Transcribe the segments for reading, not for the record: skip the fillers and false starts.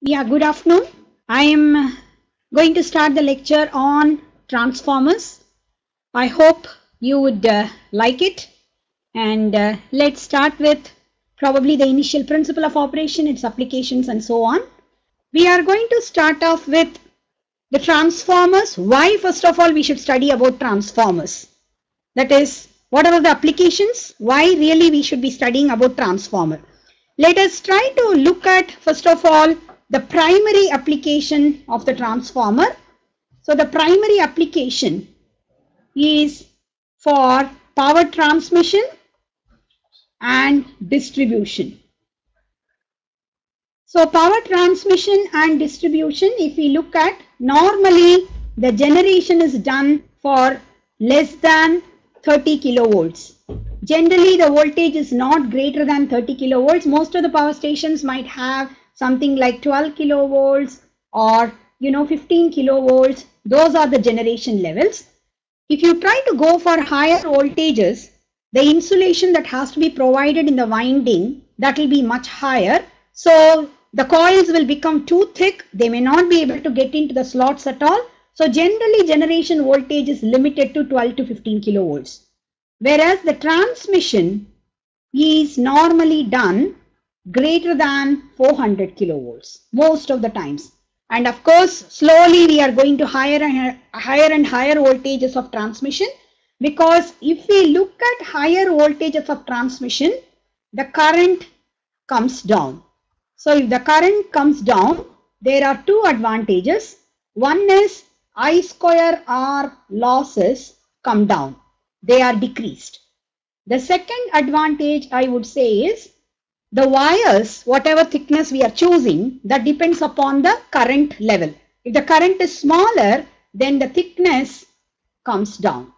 Yeah, good afternoon. I am going to start the lecture on transformers. I hope you would like it. And let's start with probably the initial principle of operation, its applications, and so on. We are going to start off with the transformers. Why, first of all, we should study about transformers. That is, what are the applications? Why really we should be studying about transformer? Let us try to look at, first of all, the primary application of the transformer. So the primary application is for power transmission and distribution. So power transmission and distribution, if we look at, normally the generation is done for less than 30 kilovolts. Generally, the voltage is not greater than 30 kilovolts. Most of the power stations might have something like 12 kilovolts or 15 kilovolts. Those are the generation levels. If you try to go for higher voltages, the insulation that has to be provided in the winding, that will be much higher. So the coils will become too thick. They may not be able to get into the slots at all. So generally, generation voltage is limited to 12 to 15 kilovolts. Whereas the transmission is normally done greater than 400 kilovolts most of the times. And of course, slowly we are going to higher and higher voltages of transmission, because if we look at higher voltages of transmission, the current comes down. So if the current comes down, there are two advantages. One is I square R losses come down. They are decreased. The second advantage I would say is the wires, whatever thickness we are choosing, that depends upon the current level. If the current is smaller, then the thickness comes down.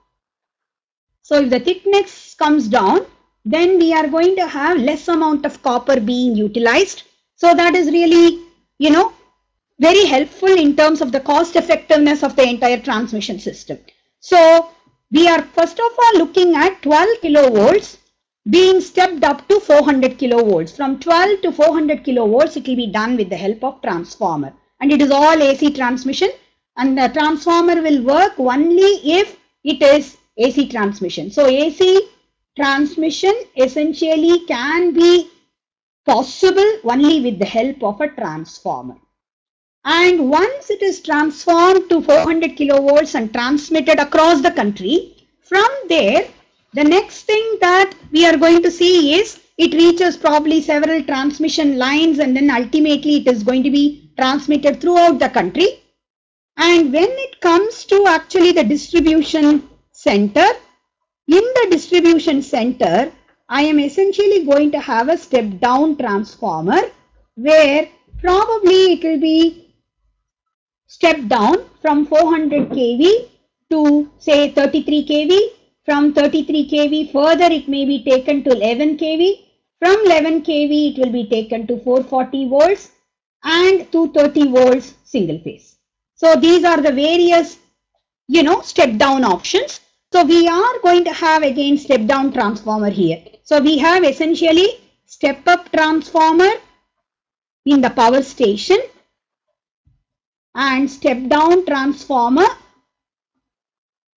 So if the thickness comes down, then we are going to have less amount of copper being utilized. So that is really, very helpful in terms of the cost effectiveness of the entire transmission system. So we are first of all looking at 12 kilovolts being stepped up to 400 kilovolts. From 12 to 400 kilovolts, it will be done with the help of transformer. And it is all AC transmission. And the transformer will work only if it is AC transmission. So AC transmission essentially can be possible only with the help of a transformer. And once it is transformed to 400 kilovolts and transmitted across the country, from there, the next thing that we are going to see is it reaches probably several transmission lines, and then ultimately it is going to be transmitted throughout the country. And when it comes to actually the distribution center, in the distribution center, I am essentially going to have a step down transformer where probably it will be step down from 400 kV to say 33 kV. From 33 kV further it may be taken to 11 kV. From 11 kV it will be taken to 440 volts and 230 volts single phase. So these are the various step down options. So we are going to have again step down transformer here. So we have essentially step up transformer in the power station and step down transformer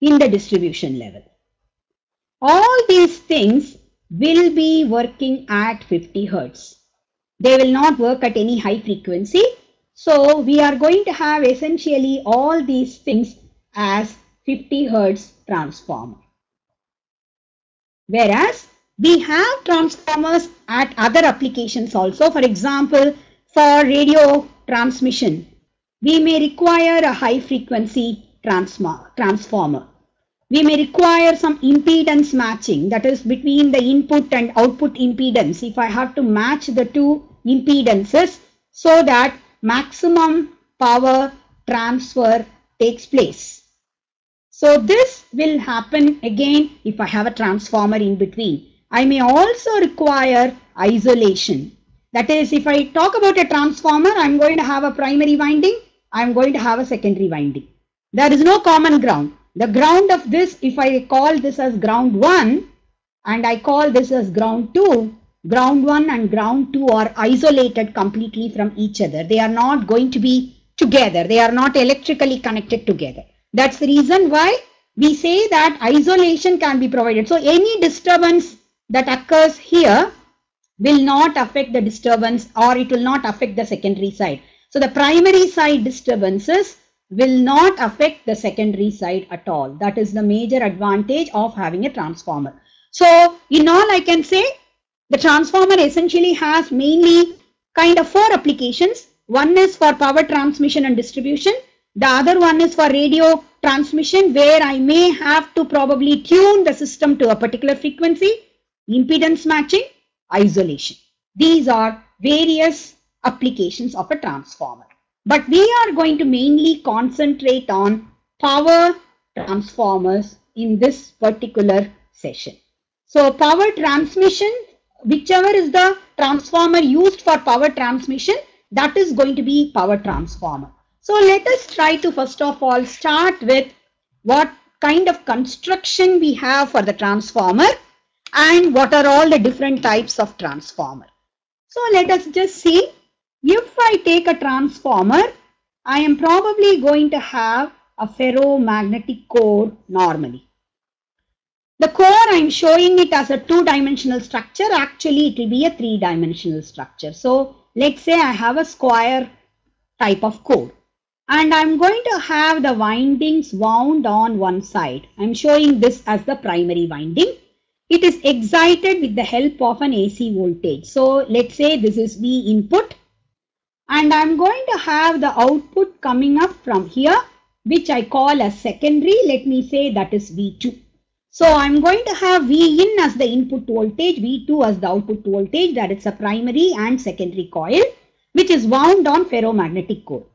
in the distribution level. All these things will be working at 50 Hertz. They will not work at any high frequency. So we are going to have essentially all these things as 50 Hertz transformer. Whereas we have transformers at other applications also. For example, for radio transmission, we may require a high frequency transformer. We may require some impedance matching, that is between the input and output impedance. If I have to match the two impedances so that maximum power transfer takes place. So this will happen again if I have a transformer in between. I may also require isolation. That is, if I talk about a transformer, I am going to have a primary winding, I am going to have a secondary winding. There is no common ground. The ground of this, if I call this as ground 1 and I call this as ground 2, ground 1 and ground 2 are isolated completely from each other. They are not going to be together. They are not electrically connected together. That's the reason why we say that isolation can be provided. So any disturbance that occurs here will not affect the disturbance, or it will not affect the secondary side. So the primary side disturbances will not affect the secondary side at all. That is the major advantage of having a transformer. So in all, I can say the transformer essentially has mainly kind of 4 applications. One is for power transmission and distribution. The other one is for radio transmission, where I may have to probably tune the system to a particular frequency, impedance matching, isolation. These are various applications of a transformer. But we are going to mainly concentrate on power transformers in this particular session. So power transmission, whichever is the transformer used for power transmission, that is going to be power transformer. So let us try to first of all start with what kind of construction we have for the transformer and what are all the different types of transformer. So let us just see. If I take a transformer, I am probably going to have a ferromagnetic core normally. The core, I am showing it as a 2-dimensional structure. Actually, it will be a 3-dimensional structure. So let's say I have a square type of core, and I'm going to have the windings wound on one side. I'm showing this as the primary winding. It is excited with the help of an AC voltage. So let's say this is V input, and I'm going to have the output coming up from here, which I call as secondary. Let me say that is V2. So I'm going to have V in as the input voltage, V2 as the output voltage, that is a primary and secondary coil, which is wound on ferromagnetic core.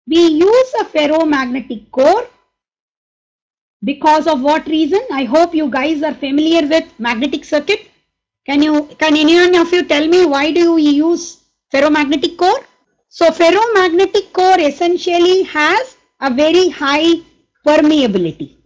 We use a ferromagnetic core because of what reason? I hope you guys are familiar with magnetic circuit. Can anyone of you tell me why do we use ferromagnetic core? So ferromagnetic core essentially has a very high permeability.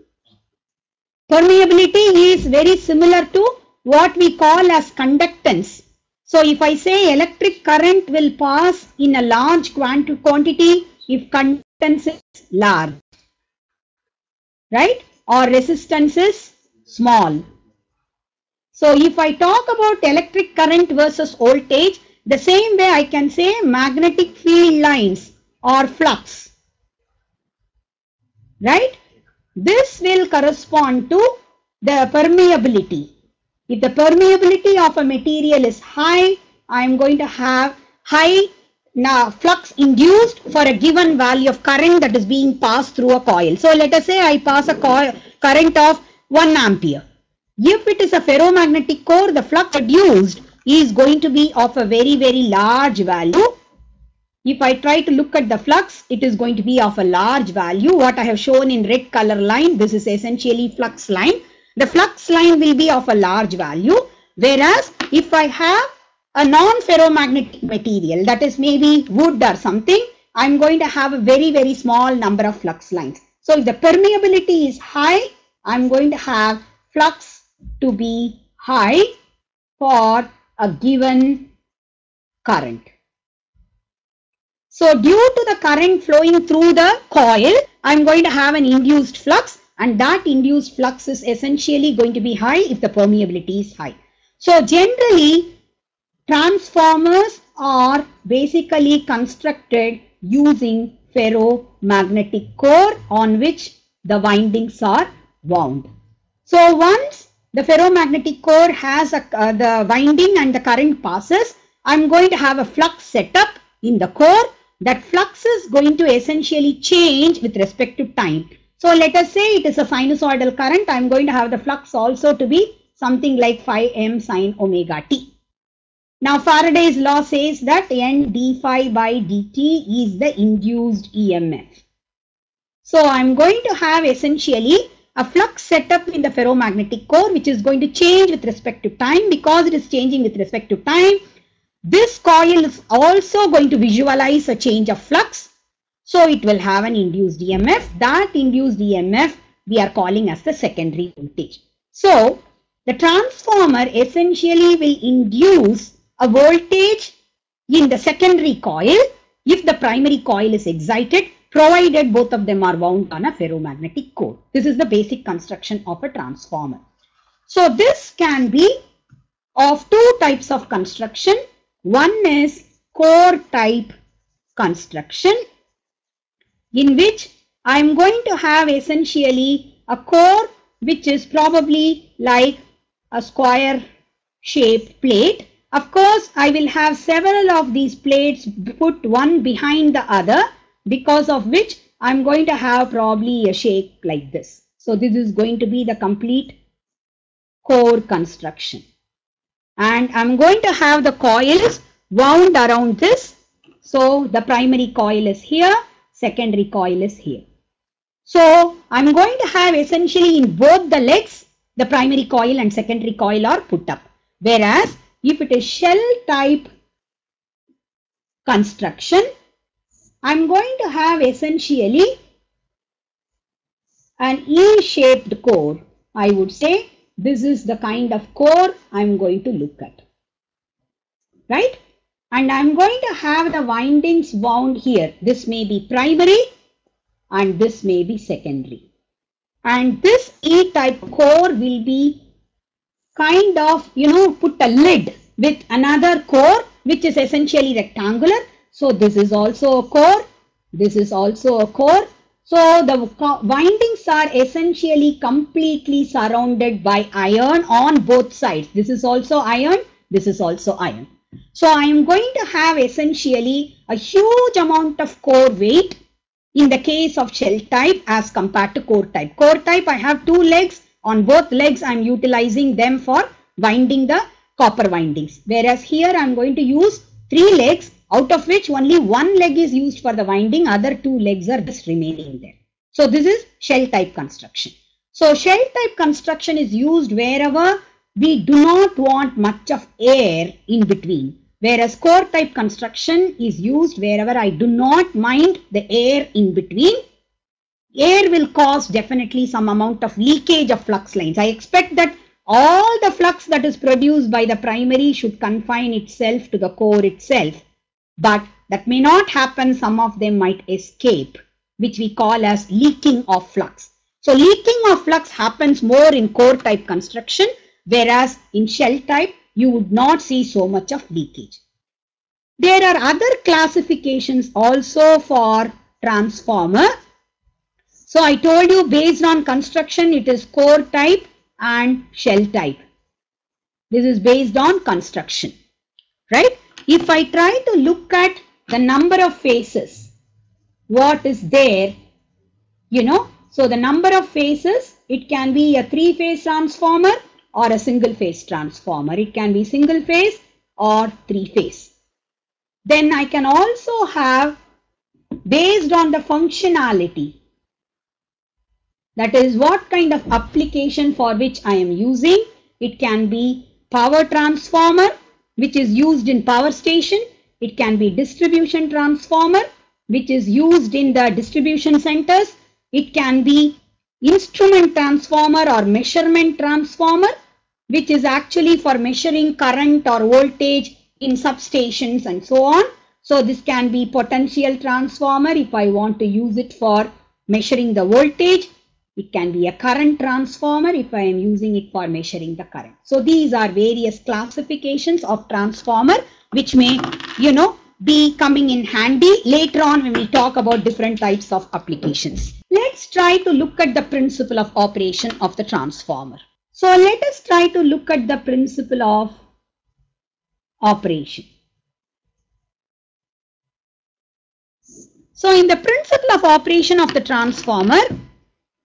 Permeability is very similar to what we call as conductance. So if I say electric current will pass in a large quantity if conductance is large, right? Or resistance is small. So if I talk about electric current versus voltage, the same way I can say magnetic field lines or flux, right? This will correspond to the permeability. If the permeability of a material is high, I am going to have high flux induced for a given value of current that is being passed through a coil. So let us say I pass a current of 1 ampere. If it is a ferromagnetic core, the flux produced is going to be of a very, very large value. If I try to look at the flux, it is going to be of a large value. What I have shown in red color line, this is essentially flux line. The flux line will be of a large value. Whereas if I have a non-ferromagnetic material, that is maybe wood or something, I'm going to have a very, very small number of flux lines. So if the permeability is high, I'm going to have flux to be high for a given current. So due to the current flowing through the coil, I'm going to have an induced flux, and that induced flux is essentially going to be high if the permeability is high. So generally, transformers are basically constructed using ferromagnetic core on which the windings are wound. So once the ferromagnetic core has the winding and the current passes, I'm going to have a flux setup in the core. That flux is going to essentially change with respect to time. So let us say it is a sinusoidal current. I'm going to have the flux also to be something like 5m sine omega t. Now Faraday's law says that N d phi by dt is the induced EMF. So I'm going to have essentially a flux setup in the ferromagnetic core, which is going to change with respect to time. Because it is changing with respect to time, this coil is also going to visualize a change of flux. So it will have an induced EMF. That induced EMF we are calling as the secondary voltage. So The transformer essentially will induce a voltage in the secondary coil if the primary coil is excited, provided both of them are wound on a ferromagnetic core. This is the basic construction of a transformer. So this can be of two types of construction. One is core type construction, in which I am going to have essentially a core which is probably like a square shaped plate. Of course, I will have several of these plates put one behind the other, because of which I am going to have probably a shape like this. So this is going to be the complete core construction. And I am going to have the coils wound around this. So the primary coil is here, secondary coil is here. So I am going to have essentially in both the legs, the primary coil and secondary coil are put up. Whereas if it is shell type construction, I am going to have essentially an E-shaped core. I would say this is the kind of core I am going to look at. Right? And I am going to have the windings wound here. This may be primary and this may be secondary. And this E-type core will be kind of, put a lid with another core which is essentially rectangular. So this is also a core. This is also a core. So the windings are essentially completely surrounded by iron on both sides. This is also iron. This is also iron. So I am going to have essentially a huge amount of core weight in the case of shell type as compared to core type. Core type, I have two legs. On both legs, I am utilizing them for winding the copper windings. Whereas here I am going to use three legs, out of which only one leg is used for the winding, other two legs are just remaining there. So this is shell type construction. So shell type construction is used wherever we do not want much of air in between. Whereas core type construction is used wherever I do not mind the air in between. Air will cause definitely some amount of leakage of flux lines. I expect that all the flux that is produced by the primary should confine itself to the core itself. But that may not happen. Some of them might escape, which we call as leaking of flux. So leaking of flux happens more in core type construction, whereas in shell type, you would not see so much of leakage. There are other classifications also for transformer. So I told you based on construction, it is core type and shell type. This is based on construction, right? If I try to look at the number of phases, what is there, so the number of phases, it can be a three-phase transformer or a single-phase transformer. It can be single-phase or three-phase. Then I can also have, based on the functionality, that is what kind of application for which I am using. It can be power transformer, which is used in power station. It can be distribution transformer, which is used in the distribution centers. It can be instrument transformer or measurement transformer, which is actually for measuring current or voltage in substations and so on. So this can be potential transformer if I want to use it for measuring the voltage. It can be a current transformer if I am using it for measuring the current. So these are various classifications of transformer which may, be coming in handy later on when we talk about different types of applications. Let's try to look at the principle of operation of the transformer. So let us try to look at the principle of operation. So in the principle of operation of the transformer,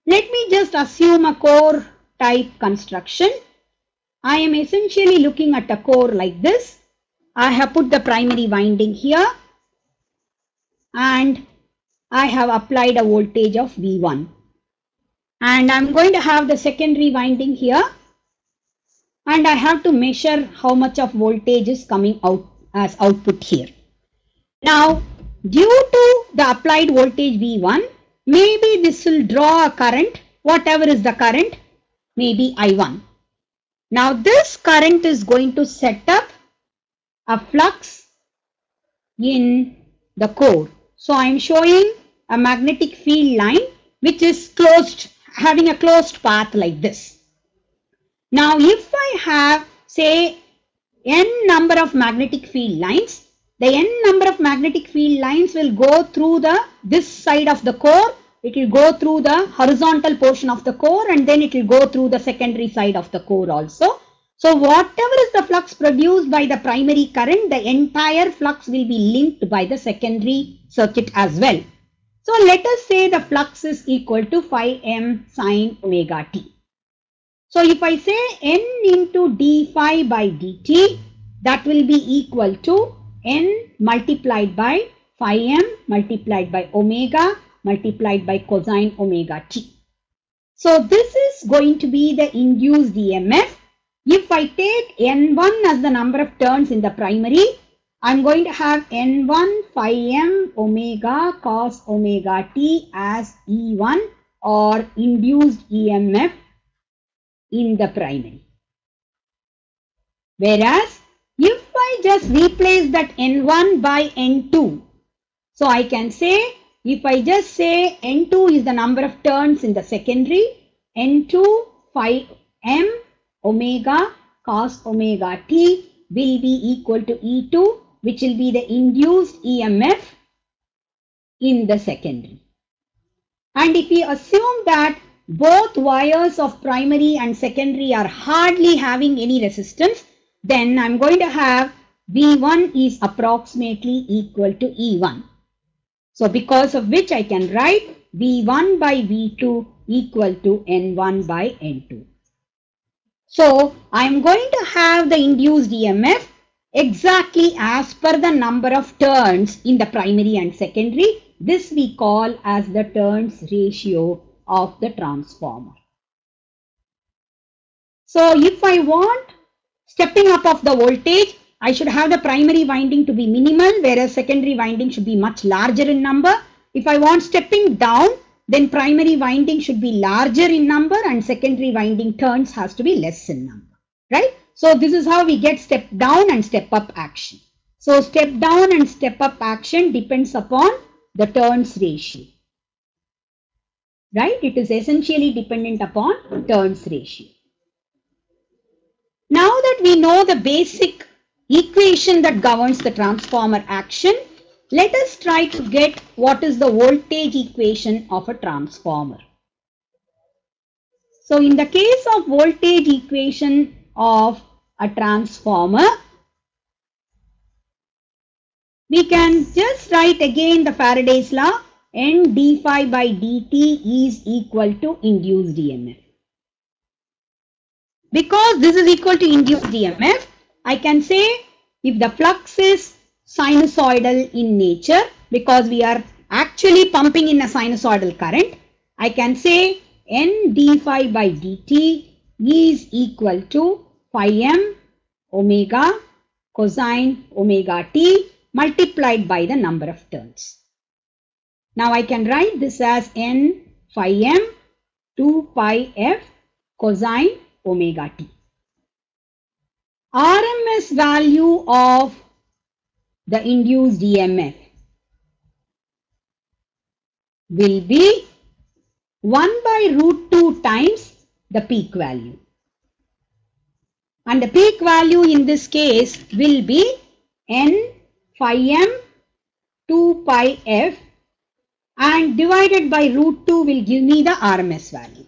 let me just assume a core type construction. I am essentially looking at a core like this. I have put the primary winding here and I have applied a voltage of V1. And I'm going to have the secondary winding here and I have to measure how much of voltage is coming out as output here. Now, due to the applied voltage V1, maybe this will draw a current, whatever is the current, maybe I1. Now this current is going to set up a flux in the core. So I am showing a magnetic field line which is closed, having a closed path like this. Now if I have, say, n number of magnetic field lines, the n number of magnetic field lines will go through this side of the core. It will go through the horizontal portion of the core, and then it will go through the secondary side of the core also. So whatever is the flux produced by the primary current, the entire flux will be linked by the secondary circuit as well. So let us say the flux is equal to phi m sine omega t. So if I say n into d phi by dt, that will be equal to n multiplied by phi m multiplied by omega multiplied by cosine omega t. So this is going to be the induced EMF. If I take N1 as the number of turns in the primary, I'm going to have N1 phi m omega cos omega t as E1 or induced EMF in the primary. Whereas if I just replace that N1 by N2, so I can say, if I just say N2 is the number of turns in the secondary, N2 phi m omega cos omega t will be equal to E2, which will be the induced EMF in the secondary. And if we assume that both wires of primary and secondary are hardly having any resistance, then I'm going to have V1 is approximately equal to E1. So because of which I can write V1 by V2 equal to N1 by N2. So I am going to have the induced EMF exactly as per the number of turns in the primary and secondary. This we call as the turns ratio of the transformer. So if I want stepping up of the voltage, I should have the primary winding to be minimal, whereas secondary winding should be much larger in number. If I want stepping down, then primary winding should be larger in number and secondary winding turns has to be less in number, right? So this is how we get step down and step up action. So step down and step up action depends upon the turns ratio, right? It is essentially dependent upon turns ratio. Now that we know the basic equation that governs the transformer action, let us try to get what is the voltage equation of a transformer. So in the case of voltage equation of a transformer, we can just write again the Faraday's law, N d phi by dt is equal to induced EMF. Because this is equal to induced EMF, I can say if the flux is sinusoidal in nature, because we are actually pumping in a sinusoidal current, I can say N d phi by dt is equal to phi m omega cosine omega t multiplied by the number of turns. Now I can write this as N phi m 2 pi f cosine omega t. RMS value of the induced EMF will be 1 by root 2 times the peak value. And the peak value in this case will be N phi m 2 pi f and divided by root 2 will give me the RMS value.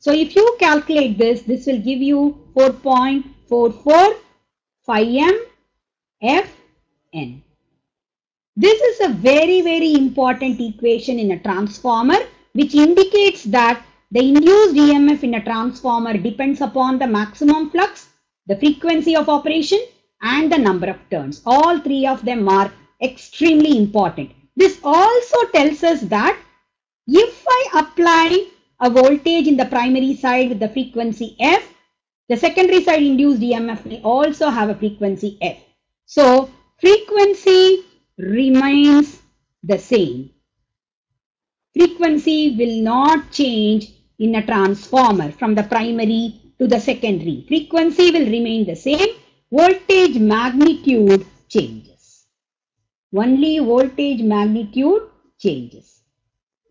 So if you calculate this, this will give you 4.44 phi m f n. This is a very, very important equation in a transformer, which indicates that the induced EMF in a transformer depends upon the maximum flux, the frequency of operation, and the number of turns. All three of them are extremely important. This also tells us that if I apply a voltage in the primary side with the frequency f, the secondary side induced EMF will also have a frequency f. So frequency remains the same. Frequency will not change in a transformer from the primary to the secondary. Frequency will remain the same. Voltage magnitude changes. Only voltage magnitude changes.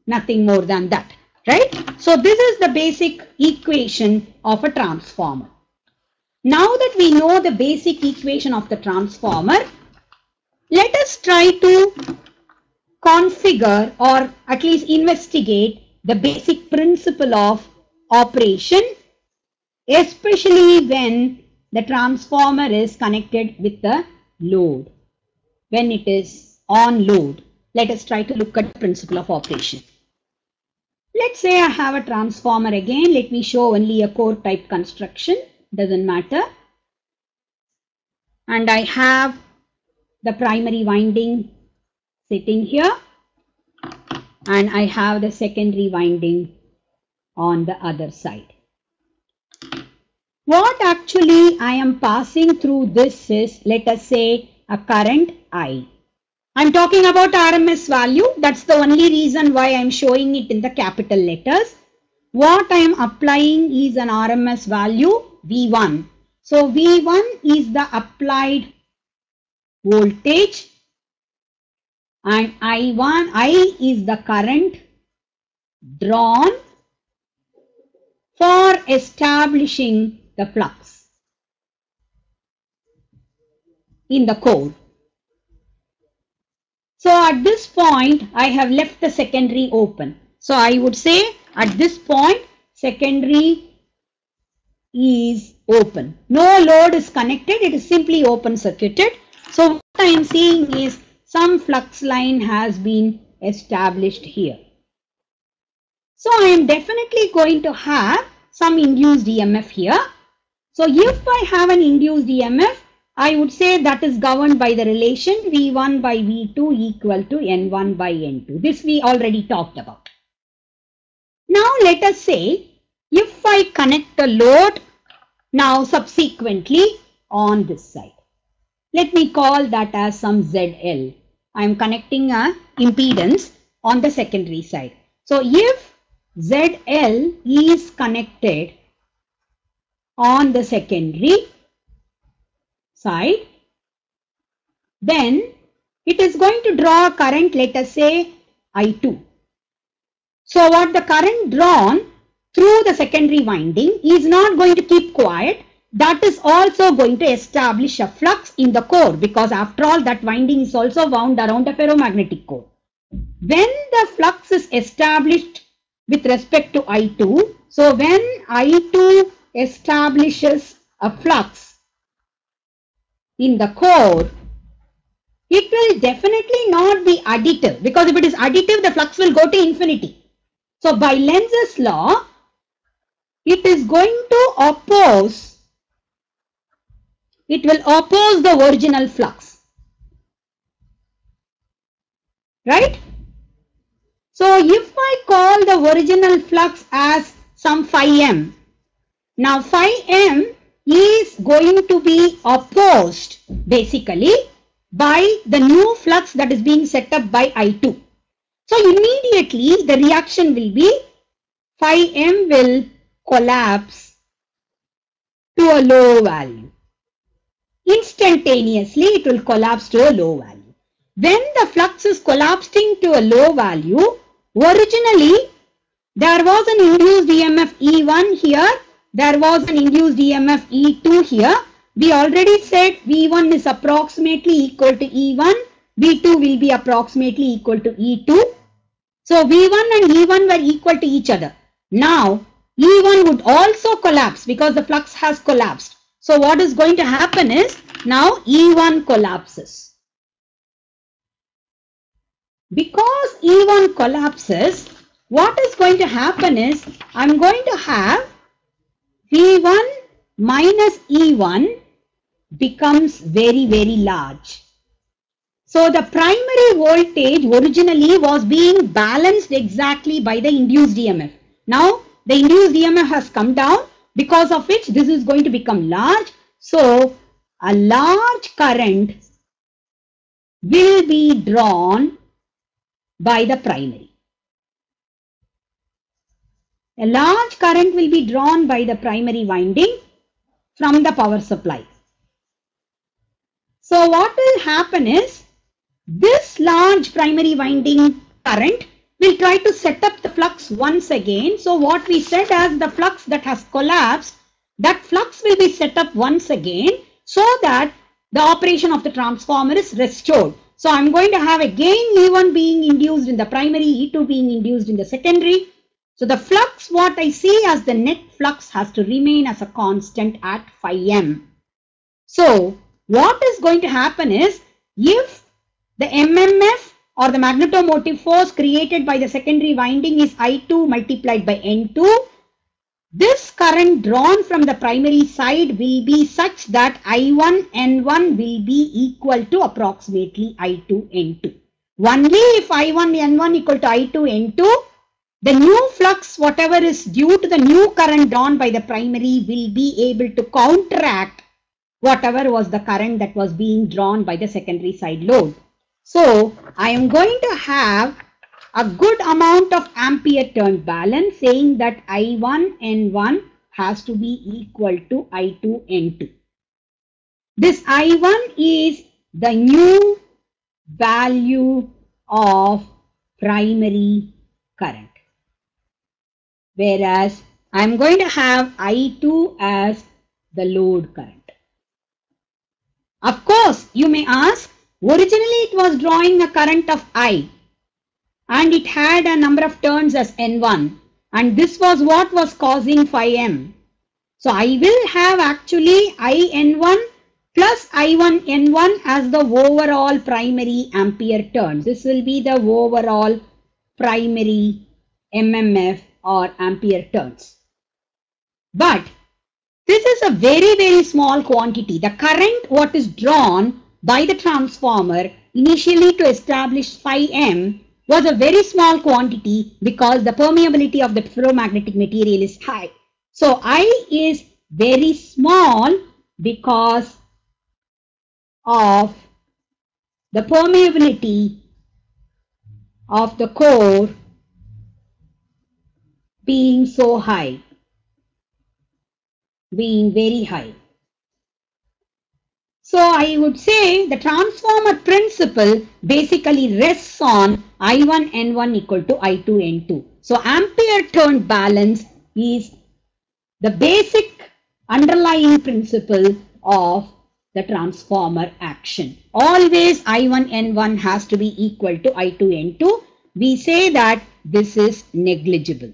Nothing more than that, right? So this is the basic equation of a transformer. Now that we know the basic equation of the transformer, let us try to configure or at least investigate the basic principle of operation, especially when the transformer is connected with the load. When it is on load, let us try to look at the principle of operation. Let's say I have a transformer again. Let me show only a core type construction. Doesn't matter. And I have the primary winding sitting here. And I have the secondary winding on the other side. What actually I am passing through this is, let us say, a current I. I'm talking about RMS value. That's the only reason why I'm showing it in the capital letters. What I am applying is an RMS value V1. So V1 is the applied voltage and I is the current drawn for establishing the flux in the core. So at this point, I have left the secondary open. So I would say at this point, secondary is open. No load is connected. It is simply open circuited. So what I am seeing is some flux line has been established here. So I am definitely going to have some induced EMF here. So if I have an induced EMF, I would say that is governed by the relation V1 by V2 equal to N1 by N2. This we already talked about. Now let us say if I connect a load now subsequently on this side. Let me call that as some ZL. I am connecting a impedance on the secondary side. So if ZL is connected on the secondary side, then it is going to draw a current, let us say I2. So what the current drawn through the secondary winding is not going to keep quiet. That is also going to establish a flux in the core, because after all that winding is also wound around a ferromagnetic core. When the flux is established with respect to I2, so when I2 establishes a flux in the core, it will definitely not be additive, because if it is additive, the flux will go to infinity. So by Lenz's law, it is going to oppose, it will oppose the original flux, right? So if I call the original flux as some phi m, now phi m is going to be opposed basically by the new flux that is being set up by I2. So immediately the reaction will be phi m will collapse to a low value. Instantaneously it will collapse to a low value. When the flux is collapsing to a low value, originally there was an induced EMF E1 here, there was an induced EMF E2 here. We already said V1 is approximately equal to E1, V2 will be approximately equal to E2. So V1 and E1 were equal to each other. Now E1 would also collapse because the flux has collapsed. So what is going to happen is now E1 collapses. Because E1 collapses, what is going to happen is I am going to have V1 minus E1 becomes very, very large. So the primary voltage originally was being balanced exactly by the induced EMF. Now the induced EMF has come down, because of which this is going to become large. So a large current will be drawn by the primary. A large current will be drawn by the primary winding from the power supply. So what will happen is, this large primary winding current will try to set up the flux once again. So what we said as the flux that has collapsed, that flux will be set up once again so that the operation of the transformer is restored. So I'm going to have again E1 being induced in the primary, E2 being induced in the secondary. So the flux, what I see as the net flux, has to remain as a constant at phi m. So what is going to happen is, if the MMF or the magnetomotive force created by the secondary winding is I2 multiplied by N2, this current drawn from the primary side will be such that I1 N1 will be equal to approximately I2 N2. Only if I1 N1 equal to I2 N2, the new flux, whatever is due to the new current drawn by the primary, will be able to counteract whatever was the current that was being drawn by the secondary side load. So I am going to have a good amount of ampere turn balance, saying that I1 N1 has to be equal to I2 N2. This I1 is the new value of primary current, whereas I am going to have I2 as the load current. Of course, you may ask, originally it was drawing a current of I, and it had a number of turns as N1, and this was what was causing phi m. So I will have actually IN1 plus I1 N1 as the overall primary ampere turns. This will be the overall primary MMF or ampere turns. But this is a very, very small quantity. The current what is drawn by the transformer initially to establish phi m was a very small quantity because the permeability of the ferromagnetic material is high. So I is very small because of the permeability of the core being so high, being very high. So I would say the transformer principle basically rests on I1 N1 equal to I2 N2. So ampere turn balance is the basic underlying principle of the transformer action. Always I1 N1 has to be equal to I2 N2. We say that this is negligible.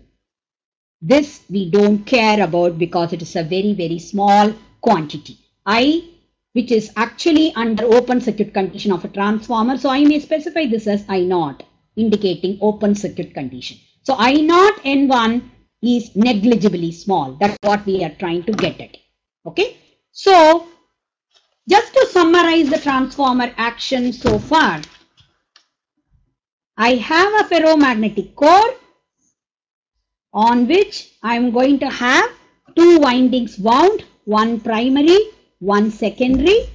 This we don't care about because it is a very, very small quantity. I, which is actually under open circuit condition of a transformer. So I may specify this as I0, indicating open circuit condition. So I0 N1 is negligibly small. That's what we are trying to get at. Okay. So just to summarize the transformer action so far, I have a ferromagnetic core on which I am going to have two windings wound, one primary, one secondary.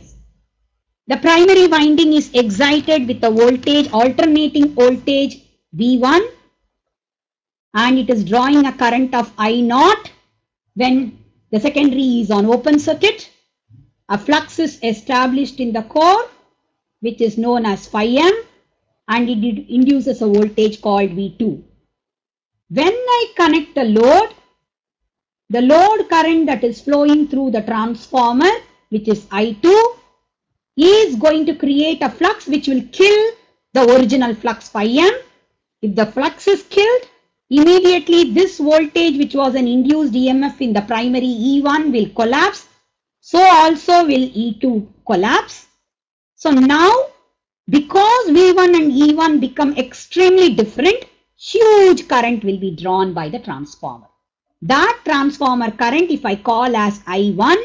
The primary winding is excited with a voltage, alternating voltage V1, and it is drawing a current of I0 when the secondary is on open circuit. A flux is established in the core, which is known as phi m, and it induces a voltage called V2. When I connect the load current that is flowing through the transformer, which is I2, is going to create a flux which will kill the original flux phi m. If the flux is killed, immediately this voltage, which was an induced EMF in the primary E1, will collapse. So also will E2 collapse. So now, because V1 and E1 become extremely different, huge current will be drawn by the transformer. That transformer current, if I call as I1,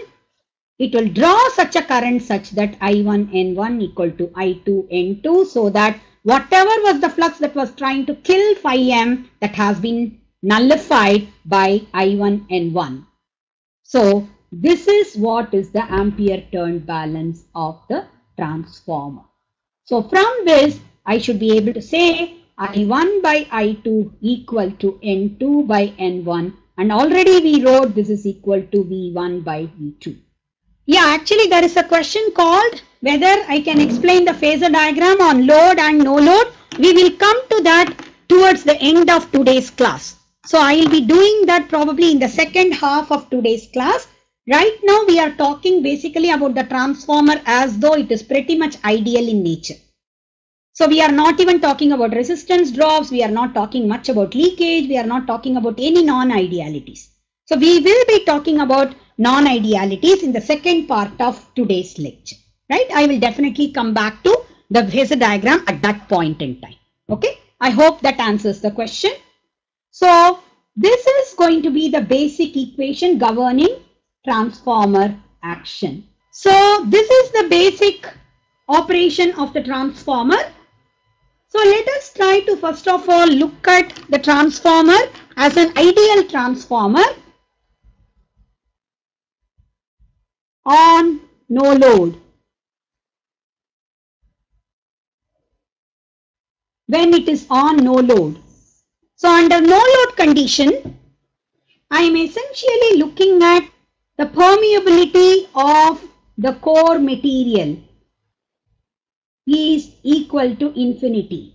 it will draw such a current such that I1 N1 equal to I2 N2, so that whatever was the flux that was trying to kill phi m, that has been nullified by I1 N1. So this is what is the ampere turn balance of the transformer. So from this, I should be able to say I1 by I2 equal to N2 by N1, and already we wrote this is equal to V1 by V2. Yeah, actually there is a question called whether I can explain the phasor diagram on load and no load. We will come to that towards the end of today's class. So I will be doing that probably in the second half of today's class. Right now we are talking basically about the transformer as though it is pretty much ideal in nature. So we are not even talking about resistance drops, we are not talking much about leakage, we are not talking about any non-idealities. So we will be talking about non-idealities in the second part of today's lecture, right? I will definitely come back to the phasor diagram at that point in time. Okay, I hope that answers the question. So this is going to be the basic equation governing transformer action. So this is the basic operation of the transformer. So let us try to first of all look at the transformer as an ideal transformer on no load. When it is on no load. So under no load condition, I am essentially looking at the permeability of the core material is equal to infinity.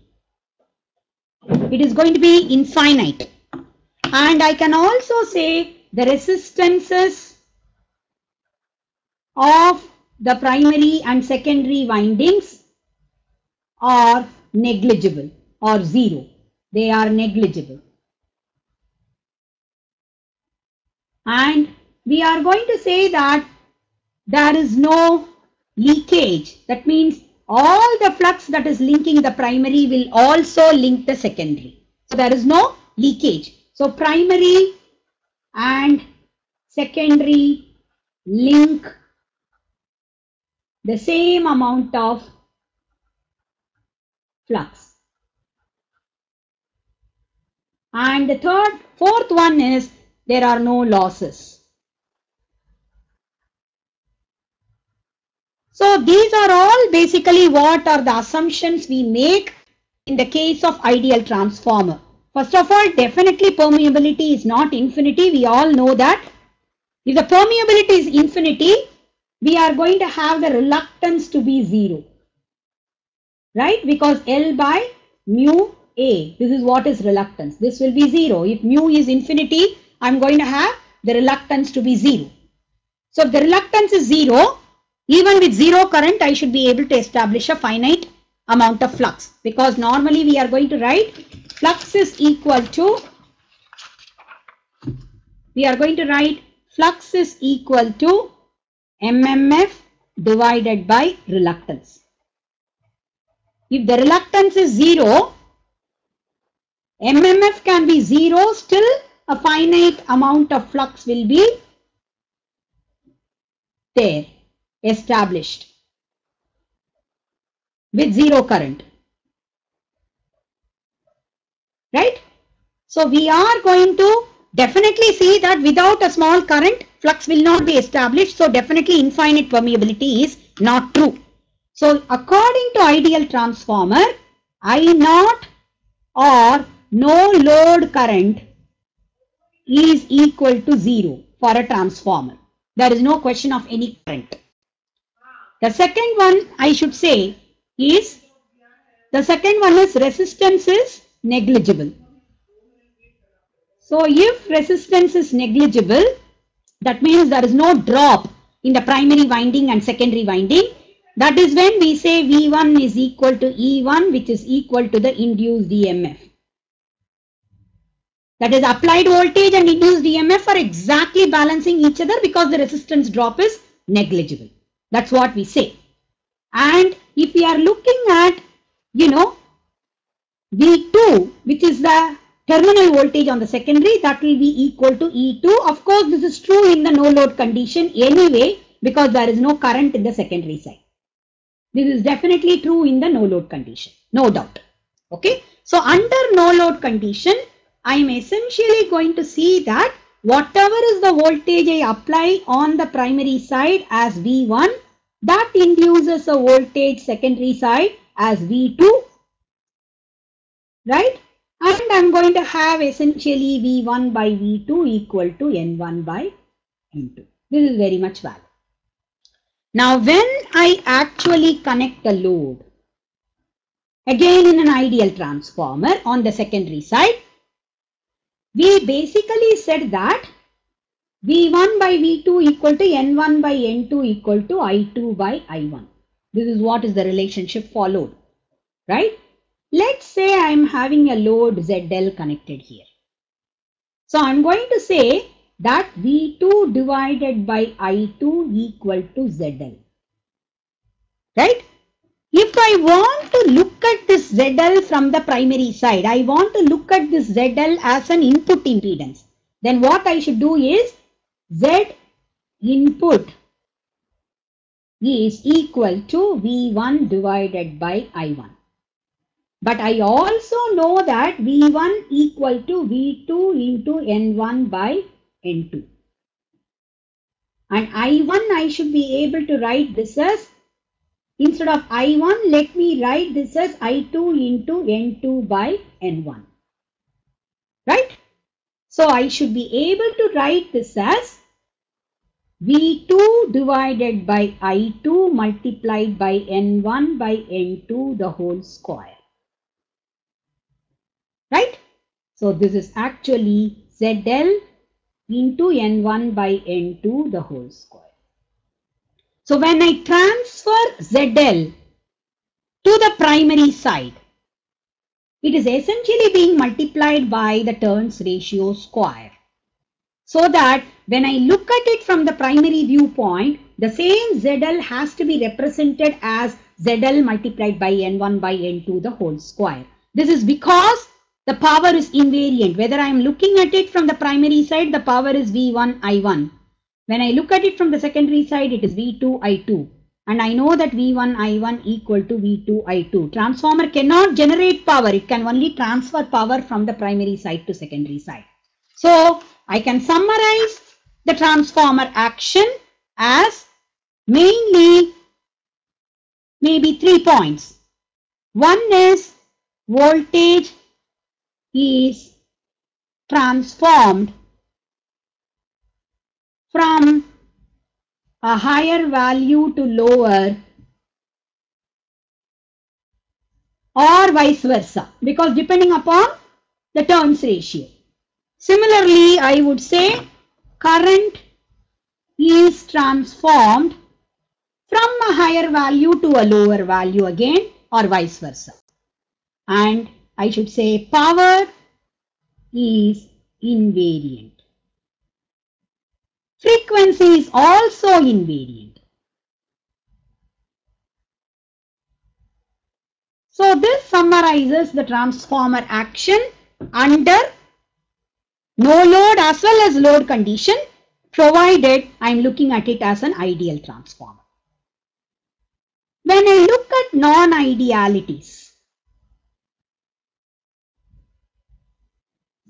It is going to be infinite. And I can also say the resistances of the primary and secondary windings are negligible or zero. They are negligible. And we are going to say that there is no leakage. That means all the flux that is linking the primary will also link the secondary. So there is no leakage. So primary and secondary link the same amount of flux. And the fourth one is there are no losses. So these are all basically what are the assumptions we make in the case of ideal transformer. First of all, definitely permeability is not infinity. We all know that. If the permeability is infinity, we are going to have the reluctance to be zero. Right? Because L by mu A, this is what is reluctance. This will be zero. If mu is infinity, I'm going to have the reluctance to be zero. So if the reluctance is zero, even with zero current, I should be able to establish a finite amount of flux. Because normally we are going to write flux is equal to, flux is equal to MMF divided by reluctance. If the reluctance is zero, MMF can be zero, still a finite amount of flux will be there, established with zero current. Right? So we are going to definitely see that without a small current, flux will not be established. So definitely infinite permeability is not true. So according to ideal transformer, I0 or no load current is equal to zero for a transformer. There is no question of any current. The second one I should say is, resistance is negligible. So if resistance is negligible, that means there is no drop in the primary winding and secondary winding. That is when we say V1 is equal to E1, which is equal to the induced EMF. That is, applied voltage and induced EMF are exactly balancing each other because the resistance drop is negligible. That's what we say. And if we are looking at, V2, which is the terminal voltage on the secondary, that will be equal to E2. Of course, this is true in the no load condition anyway, because there is no current in the secondary side. This is definitely true in the no load condition, no doubt. Okay. So under no load condition, I am essentially going to see that whatever is the voltage I apply on the primary side as V1, that induces a voltage secondary side as V2. right? And I'm going to have essentially V1 by V2 equal to N1 by N2. This is very much valid. Now, when I actually connect the load, again in an ideal transformer on the secondary side, we basically said that V1 by V2 equal to N1 by N2 equal to I2 by I1. This is what is the relationship followed, right? Let's say I am having a load ZL connected here. So I'm going to say that V2 divided by I2 equal to ZL, right? If I want to look at this ZL from the primary side, I want to look at this ZL as an input impedance, then what I should do is Z input is equal to V1 divided by I1. But I also know that V1 equal to V2 into N1 by N2. And I1 I should be able to write this as, instead of I1, let me write this as I2 into N2 by N1. Right? So I should be able to write this as V2 divided by I2 multiplied by N1 by N2 the whole square. Right? So this is actually ZL into N1 by N2 the whole square. So when I transfer ZL to the primary side, it is essentially being multiplied by the turns ratio square. So that when I look at it from the primary viewpoint, the same ZL has to be represented as ZL multiplied by N1 by N2 the whole square. This is because the power is invariant. Whether I am looking at it from the primary side, the power is V1 I1. When I look at it from the secondary side, it is V2 I2. And I know that V1 I1 equal to V2 I2. Transformer cannot generate power. It can only transfer power from the primary side to secondary side. So I can summarize the transformer action as mainly maybe 3 points. One is voltage is transformed from a higher value to lower or vice versa, because depending upon the turns ratio. Similarly, I would say current is transformed from a higher value to a lower value again or vice versa. And I should say power is invariant. Frequency is also invariant. So this summarizes the transformer action under no load as well as load condition, provided I am looking at it as an ideal transformer. When I look at non-idealities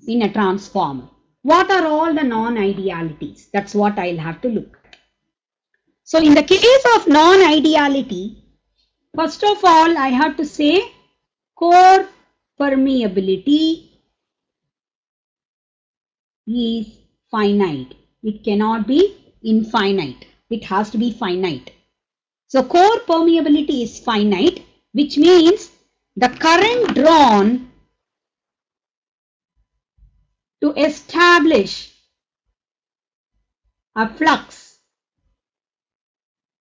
in a transformer, what are all the non-idealities? That's what I'll have to look at. So in the case of non-ideality, first of all, I have to say core permeability is finite. It cannot be infinite. It has to be finite. So core permeability is finite, which means the current drawn to establish a flux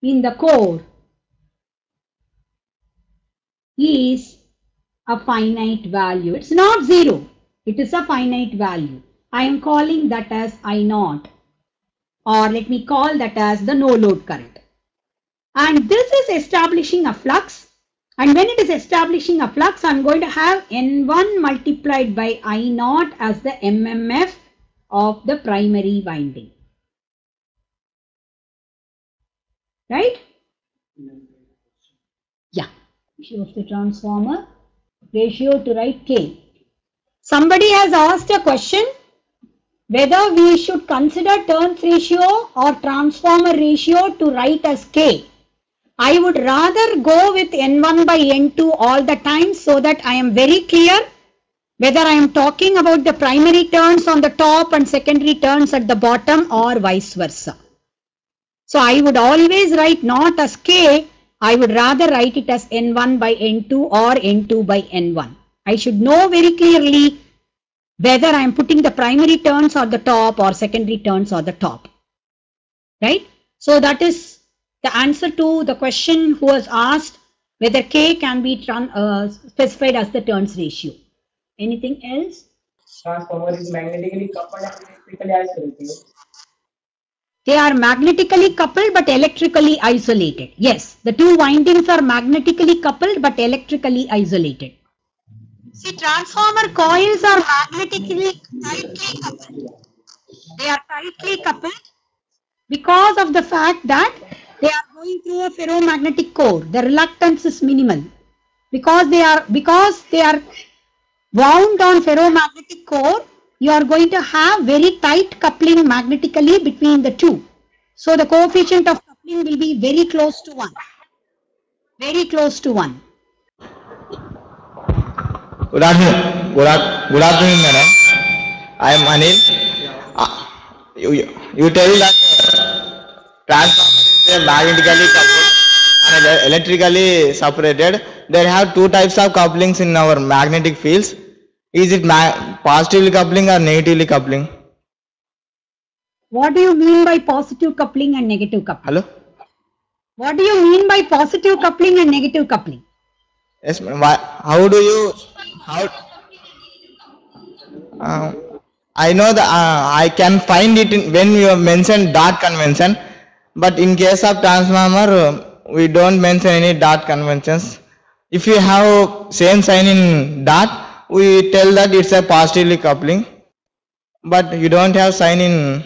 in the core is a finite value. It's not zero. It is a finite value. I am calling that as I0, or let me call that as the no load current. And this is establishing a flux. And when it is establishing a flux, I am going to have N1 multiplied by I0 as the MMF of the primary winding. Right? Yeah. Ratio of the transformer. Ratio to write K. Somebody has asked a question whether we should consider turns ratio or transformer ratio to write as K. I would rather go with N1 by N2 all the time so that I am very clear whether I am talking about the primary turns on the top and secondary turns at the bottom or vice versa. So I would always write not as K, I would rather write it as N1 by N2 or N2 by N1. I should know very clearly whether I am putting the primary turns on the top or secondary turns on the top. Right? So that is the answer to the question who was asked whether K can be specified as the turns ratio. Anything else? Transformer is magnetically coupled and electrically isolated. They are magnetically coupled but electrically isolated. Yes, the two windings are magnetically coupled but electrically isolated. See, transformer coils are magnetically tightly coupled. They are tightly coupled because of the fact that they are going through a ferromagnetic core. The reluctance is minimal. Because they are wound on ferromagnetic core, you are going to have very tight coupling magnetically between the two. So the coefficient of coupling will be very close to 1. Very close to 1. Good afternoon. Good afternoon, madam. I am Anil. You tell that transformer is magnetically coupled and electrically separated. There have two types of couplings in our magnetic fields. Is it positively coupling or negatively coupling? What do you mean by positive coupling and negative coupling? Hello? What do you mean by positive coupling and negative coupling? Yes, ma'am. How do you... I know that I can find it when you have mentioned dot convention, but in case of transformer, we don't mention any dot conventions. If you have same sign in dot, we tell that it's a positively coupling, but you don't have sign in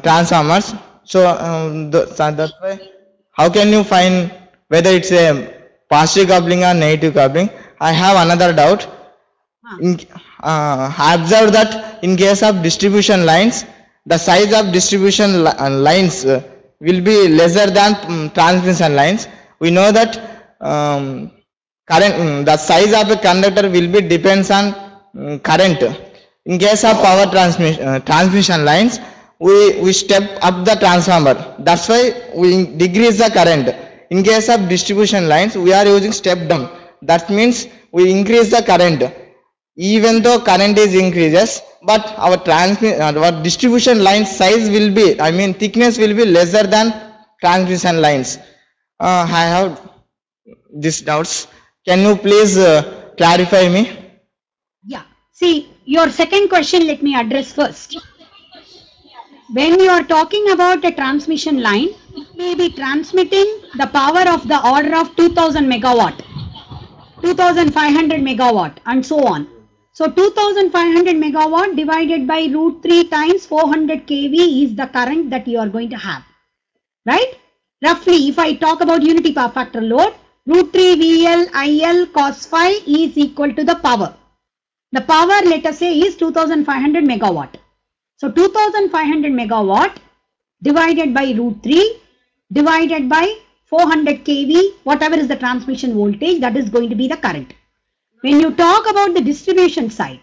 transformers. So that way, how can you find whether it's a positive coupling or negative coupling? I have another doubt. I observed that in case of distribution lines, the size of distribution lines will be lesser than transmission lines. We know that the size of a conductor will be depends on current. In case of power transmission lines, we step up the transformer. That's why we decrease the current. In case of distribution lines, we are using step down. That means we increase the current. Even though current is increases, but our distribution line size will be, thickness will be lesser than transmission lines. I have these doubts. Can you please clarify me? Yeah. See, your second question, let me address first. When you are talking about a transmission line, it may be transmitting the power of the order of 2000 megawatt, 2500 megawatt, and so on. So 2500 megawatt divided by root 3 times 400 kV is the current that you are going to have. Right? Roughly, if I talk about unity power factor load, root 3 VL IL cos phi is equal to the power. The power, let us say, is 2500 megawatt. So 2500 megawatt divided by root 3 divided by 400 kV, whatever is the transmission voltage, that is going to be the current. When you talk about the distribution side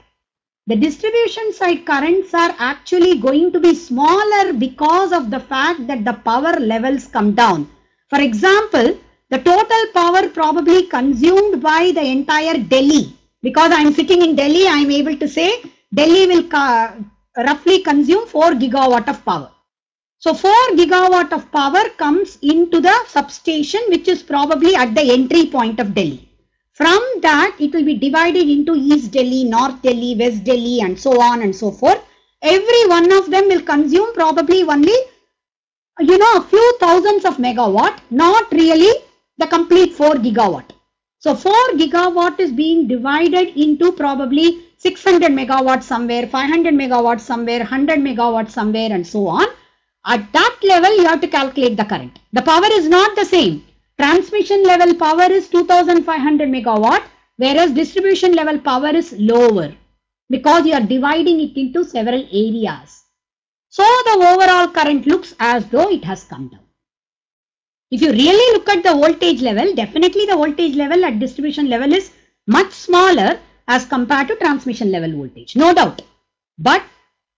currents are actually going to be smaller because of the fact that the power levels come down. For example, the total power probably consumed by the entire Delhi, because I am sitting in Delhi, I am able to say Delhi will roughly consume 4 gigawatt of power. So 4 gigawatt of power comes into the substation, which is probably at the entry point of Delhi. From that, it will be divided into East Delhi, North Delhi, West Delhi, and so on and so forth. Every one of them will consume probably only, a few thousands of megawatt, not really the complete 4 gigawatt. So 4 gigawatt is being divided into probably 600 megawatt somewhere, 500 megawatt somewhere, 100 megawatt somewhere, and so on. At that level, you have to calculate the current. The power is not the same. Transmission level power is 2500 megawatt, whereas distribution level power is lower because you are dividing it into several areas. So the overall current looks as though it has come down. If you really look at the voltage level, definitely the voltage level at distribution level is much smaller, as compared to transmission level voltage, no doubt. But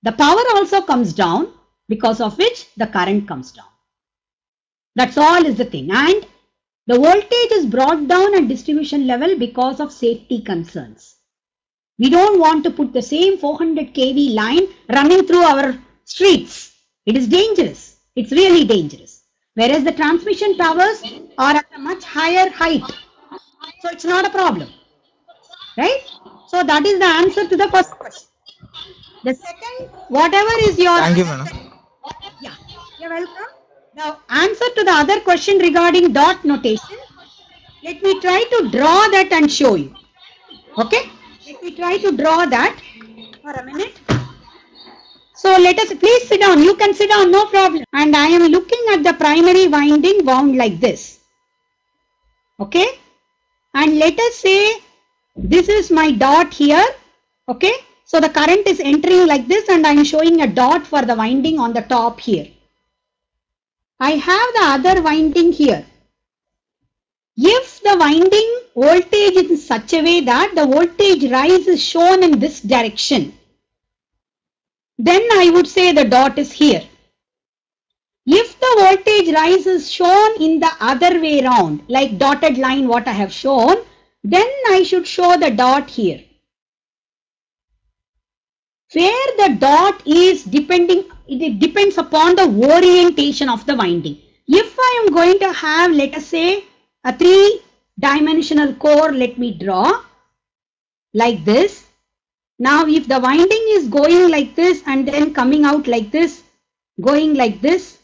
the power also comes down, because of which the current comes down. That's all is the thing. And the voltage is brought down at distribution level because of safety concerns. We don't want to put the same 400 kV line running through our streets. It is dangerous. It's really dangerous. Whereas the transmission towers are at a much higher height. So it's not a problem. Right? So that is the answer to the first question. The second, whatever is your... Thank you, madam. Yeah, you're welcome. Now, answer to the other question regarding dot notation. Let me try to draw that and show you. Okay? Let me try to draw that for a minute. So let us, please sit down. You can sit down, no problem. And I am looking at the primary winding wound like this. Okay? And let us say this is my dot here. Okay? So the current is entering like this and I am showing a dot for the winding on the top here. I have the other winding here. If the winding voltage is in such a way that the voltage rise is shown in this direction, then I would say the dot is here. If the voltage rise is shown in the other way around, like dotted line what I have shown, then I should show the dot here. Where the dot is depending, it depends upon the orientation of the winding. If I am going to have, let us say, a 3-dimensional core, let me draw like this. Now if the winding is going like this and then coming out like this, going like this,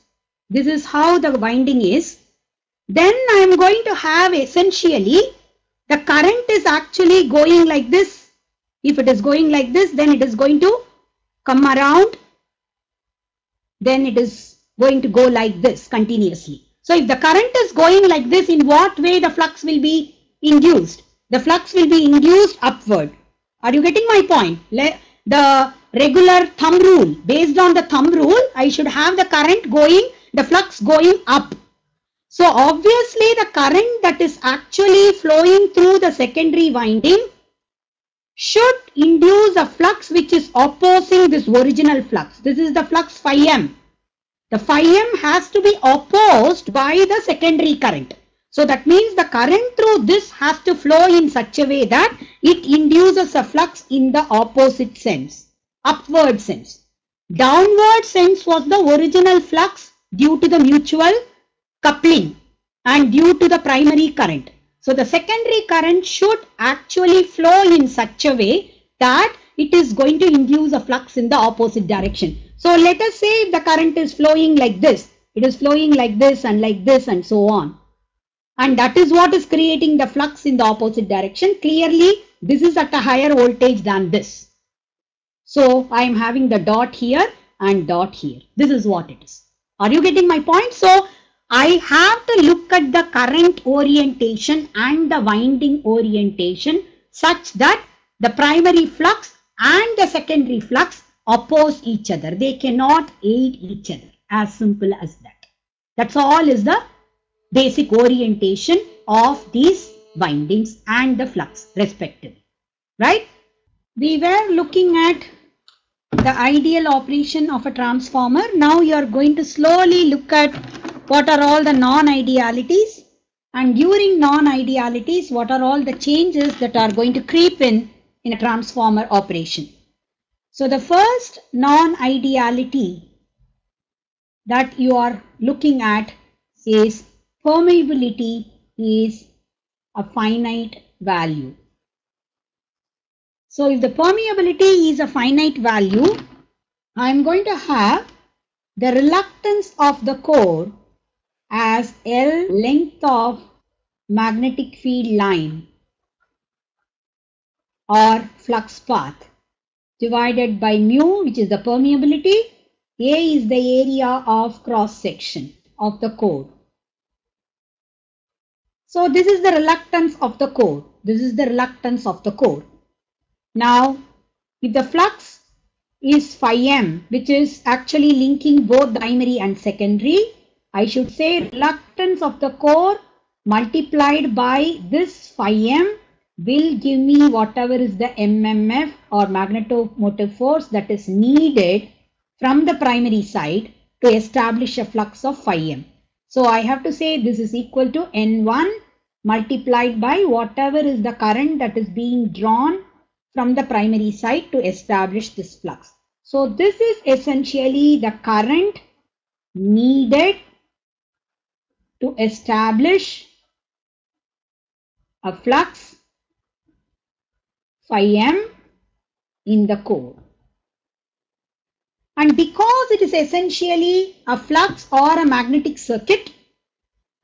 this is how the winding is. Then I am going to have essentially the current is actually going like this. If it is going like this, then it is going to come around. Then it is going to go like this continuously. So if the current is going like this, in what way the flux will be induced? The flux will be induced upward. Are you getting my point? The regular thumb rule, based on the thumb rule, I should have the current going, the flux going up. So obviously the current that is actually flowing through the secondary winding should induce a flux which is opposing this original flux. This is the flux phi m. The phi m has to be opposed by the secondary current. So that means the current through this has to flow in such a way that it induces a flux in the opposite sense, upward sense. Downward sense was the original flux due to the mutual coupling and due to the primary current. So the secondary current should actually flow in such a way that it is going to induce a flux in the opposite direction. So let us say if the current is flowing like this, it is flowing like this and so on. And that is what is creating the flux in the opposite direction. Clearly, this is at a higher voltage than this. So I am having the dot here and dot here. This is what it is. Are you getting my point? So I have to look at the current orientation and the winding orientation such that the primary flux and the secondary flux oppose each other. They cannot aid each other. As simple as that. That's all is the basic orientation of these windings and the flux respectively. Right? We were looking at the ideal operation of a transformer. Now you are going to slowly look at what are all the non-idealities, and during non-idealities what are all the changes that are going to creep in a transformer operation. So the first non-ideality that you are looking at is permeability is a finite value. So if the permeability is a finite value, I am going to have the reluctance of the core as L length of magnetic field line or flux path divided by mu, which is the permeability. A is the area of cross section of the core. So this is the reluctance of the core. This is the reluctance of the core. Now, if the flux is phi m, which is actually linking both primary and secondary, I should say reluctance of the core multiplied by this phi m will give me whatever is the MMF or magnetomotive force that is needed from the primary side to establish a flux of phi m. So I have to say this is equal to N1 multiplied by whatever is the current that is being drawn from the primary side to establish this flux. So this is essentially the current needed to establish a flux phi m in the core. And because it is essentially a flux or a magnetic circuit,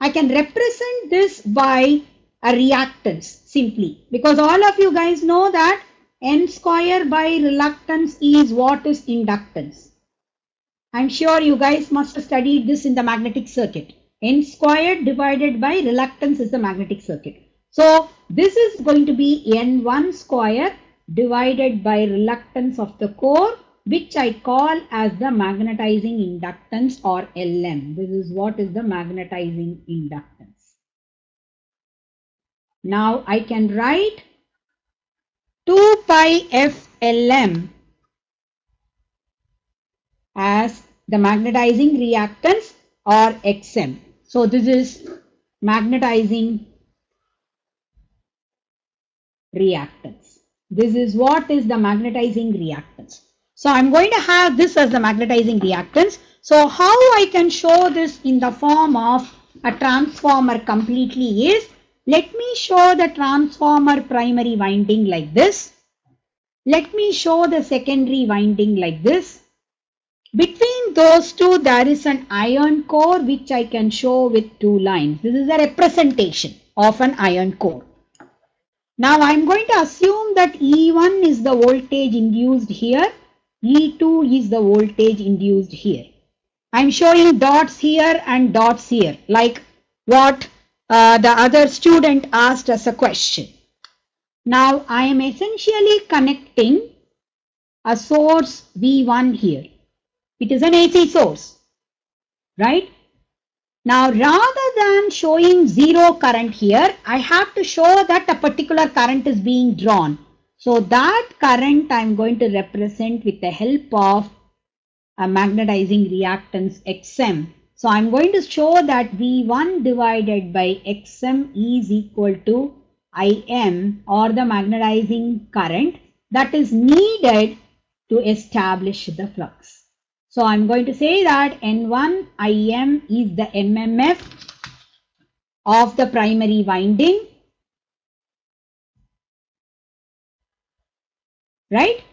I can represent this by a reactance simply, because all of you guys know that N square by reluctance is what is inductance. I'm sure you guys must have studied this in the magnetic circuit. N squared divided by reluctance is the magnetic circuit. So this is going to be N1 square divided by reluctance of the core, which I call as the magnetizing inductance or Lm. This is what is the magnetizing inductance. Now I can write 2 pi f Lm as the magnetizing reactance or Xm. So this is magnetizing reactance. This is what is the magnetizing reactance. So I'm going to have this as the magnetizing reactance. So how I can show this in the form of a transformer completely is, let me show the transformer primary winding like this. Let me show the secondary winding like this. Between those two, there is an iron core which I can show with two lines. This is a representation of an iron core. Now I'm going to assume that E1 is the voltage induced here. E2 is the voltage induced here. I'm showing dots here and dots here, like what the other student asked as a question. Now I am essentially connecting a source V1 here. It is an AC source, right? Now rather than showing zero current here, I have to show that a particular current is being drawn. So that current I am going to represent with the help of a magnetizing reactance Xm. So I am going to show that V1 divided by Xm is equal to Im, or the magnetizing current that is needed to establish the flux. So I am going to say that N1 Im is the MMF of the primary winding, right?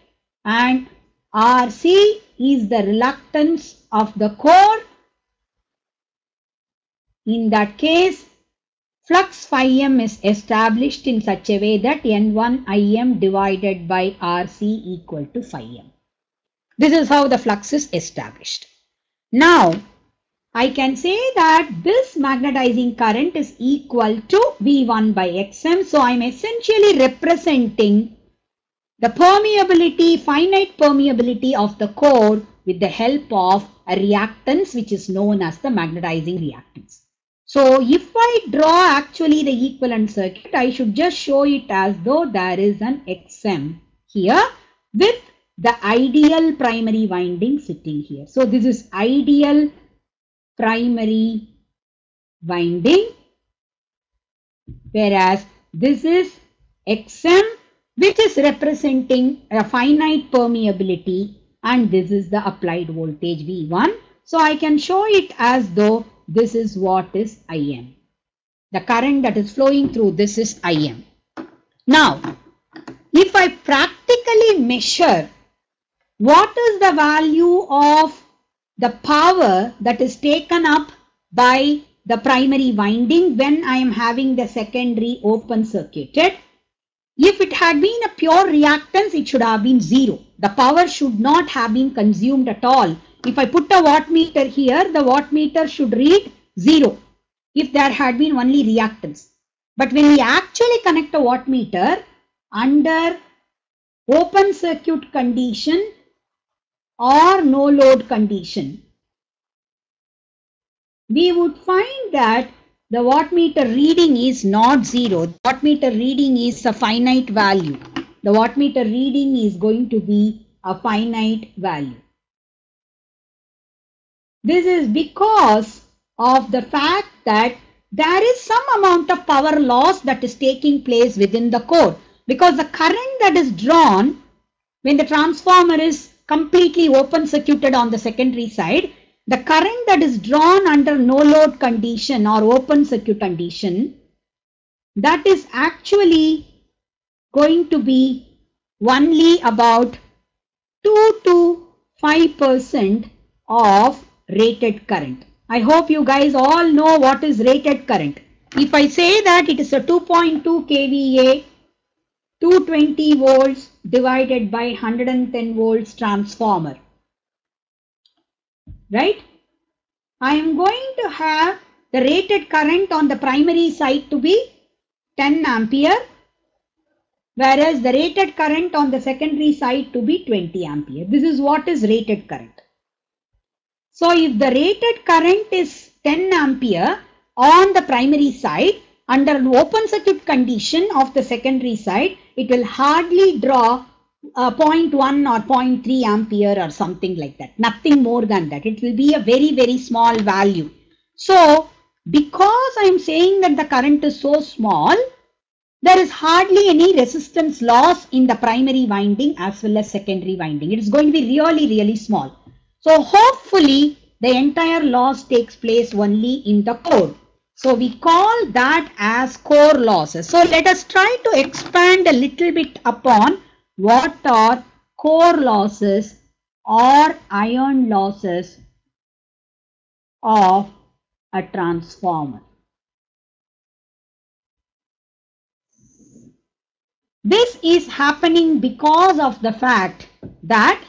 And Rc is the reluctance of the core. In that case, flux phi m is established in such a way that N1 Im divided by Rc equal to phi m. This is how the flux is established. Now, I can say that this magnetizing current is equal to V1 by Xm. So I am essentially representing the permeability, finite permeability of the core with the help of a reactance which is known as the magnetizing reactance. So if I draw actually the equivalent circuit, I should just show it as though there is an Xm here with the ideal primary winding sitting here. So this is ideal primary winding, whereas this is Xm, which is representing a finite permeability, and this is the applied voltage V1. So I can show it as though this is what is Im. The current that is flowing through this is Im. Now, if I practically measure what is the value of the power that is taken up by the primary winding when I am having the secondary open circuited, if it had been a pure reactance, it should have been zero. The power should not have been consumed at all. If I put a wattmeter here, the wattmeter should read 0 if there had been only reactance. But when we actually connect a wattmeter under open circuit condition or no load condition, we would find that the wattmeter reading is not 0. The wattmeter reading is a finite value. The wattmeter reading is going to be a finite value. This is because of the fact that there is some amount of power loss that is taking place within the core, because the current that is drawn when the transformer is completely open circuited on the secondary side, the current that is drawn under no load condition or open circuit condition, that is actually going to be only about 2 to 5% of rated current. I hope you guys all know what is rated current. If I say that it is a 2.2 kVA, 220 volts divided by 110 volts transformer, right? I am going to have the rated current on the primary side to be 10 ampere, whereas the rated current on the secondary side to be 20 ampere. This is what is rated current. So if the rated current is 10 ampere on the primary side, under an open circuit condition of the secondary side, it will hardly draw 0.1 or 0.3 ampere or something like that. Nothing more than that. It will be a very, very small value. So because I am saying that the current is so small, there is hardly any resistance loss in the primary winding as well as secondary winding. It is going to be really, really small. So hopefully the entire loss takes place only in the core. So we call that as core losses. So let us try to expand a little bit upon what are core losses or iron losses of a transformer. This is happening because of the fact that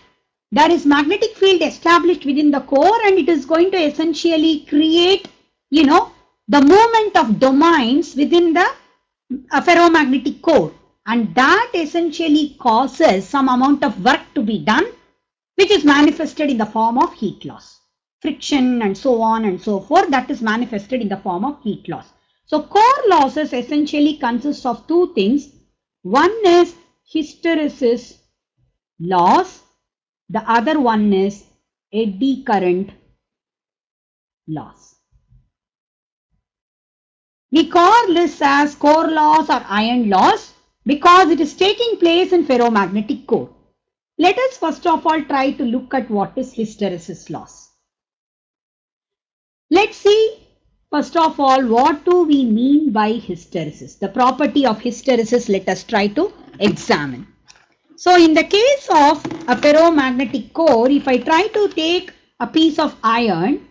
there is magnetic field established within the core, and it is going to essentially create, the movement of domains within the ferromagnetic core, and that essentially causes some amount of work to be done, which is manifested in the form of heat loss, friction and so on and so forth. That is manifested in the form of heat loss. So core losses essentially consist of two things. One is hysteresis loss, the other one is eddy current loss. We call this as core loss or iron loss because it is taking place in ferromagnetic core. Let us first of all try to look at what is hysteresis loss. Let's see first of all what do we mean by hysteresis. The property of hysteresis, let us try to examine. So in the case of a ferromagnetic core, if I try to take a piece of iron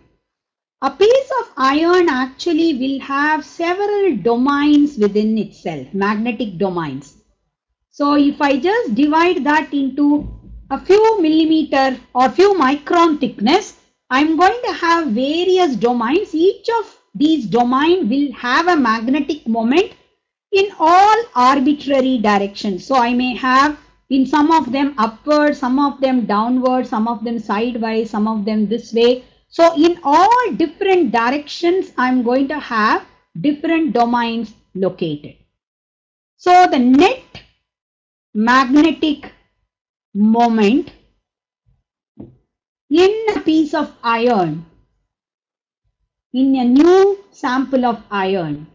actually will have several domains within itself, magnetic domains. So if I just divide that into a few millimeter or few micron thickness, I'm going to have various domains. Each of these domains will have a magnetic moment in all arbitrary directions. So I may have in some of them upward, some of them downward, some of them sidewise, some of them this way. So in all different directions, I'm going to have different domains located. So the net magnetic moment in a piece of iron, in a new sample of iron,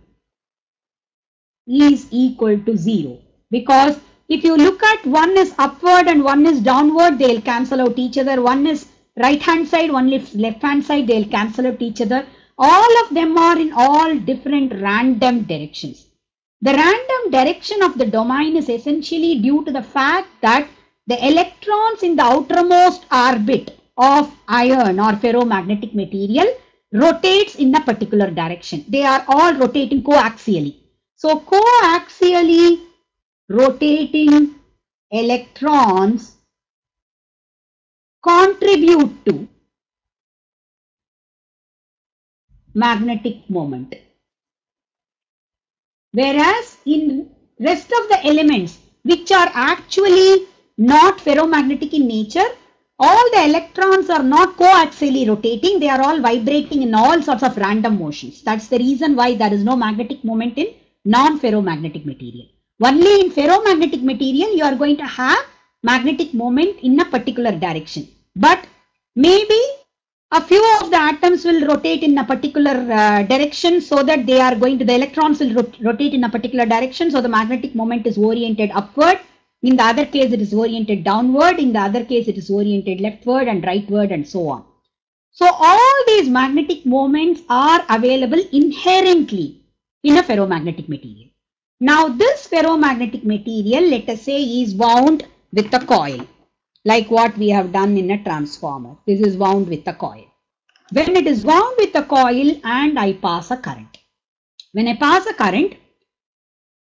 is equal to 0. Because if you look at one is upward and one is downward, they'll cancel out each other. One is right hand side, one is left hand side, they'll cancel out each other. All of them are in all different random directions. The random direction of the domain is essentially due to the fact that the electrons in the outermost orbit of iron or ferromagnetic material rotates in a particular direction. They are all rotating coaxially. So coaxially rotating electrons contribute to magnetic moment. Whereas in rest of the elements which are actually not ferromagnetic in nature, all the electrons are not coaxially rotating, they are all vibrating in all sorts of random motions. That's the reason why there is no magnetic moment in non-ferromagnetic material. Only in ferromagnetic material you are going to have magnetic moment in a particular direction. But maybe a few of the atoms will rotate in a particular direction, so that they are going to, the electrons will rotate in a particular direction, so the magnetic moment is oriented upward. In the other case, it is oriented downward. In the other case, it is oriented leftward and rightward and so on. So all these magnetic moments are available inherently in a ferromagnetic material. Now this ferromagnetic material, let us say, is wound with a coil, like what we have done in a transformer. This is wound with a coil. When it is wound with a coil and I pass a current. When I pass a current,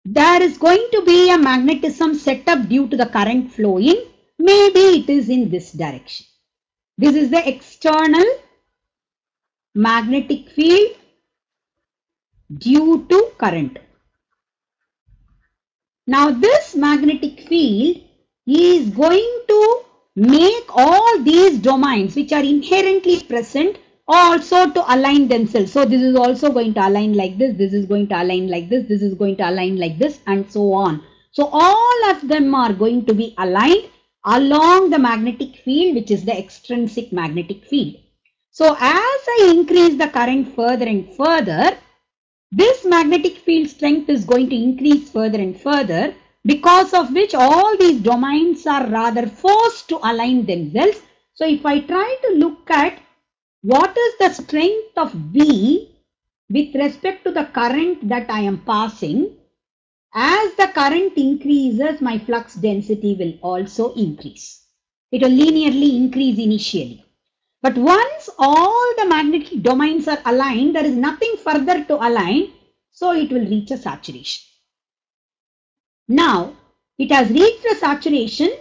there is going to be a magnetism set up due to the current flowing. Maybe it is in this direction. This is the external magnetic field due to current. Now this magnetic field is going to make all these domains which are inherently present also to align themselves. So this is also going to align like this, this is going to align like this, this is going to align like this, and so on. So all of them are going to be aligned along the magnetic field, which is the extrinsic magnetic field. So as I increase the current further and further, this magnetic field strength is going to increase further and further, because of which all these domains are rather forced to align themselves. So if I try to look at what is the strength of B with respect to the current that I am passing, as the current increases, my flux density will also increase. It will linearly increase initially. But once all the magnetic domains are aligned, there is nothing further to align, so it will reach a saturation. Now, it has reached a saturation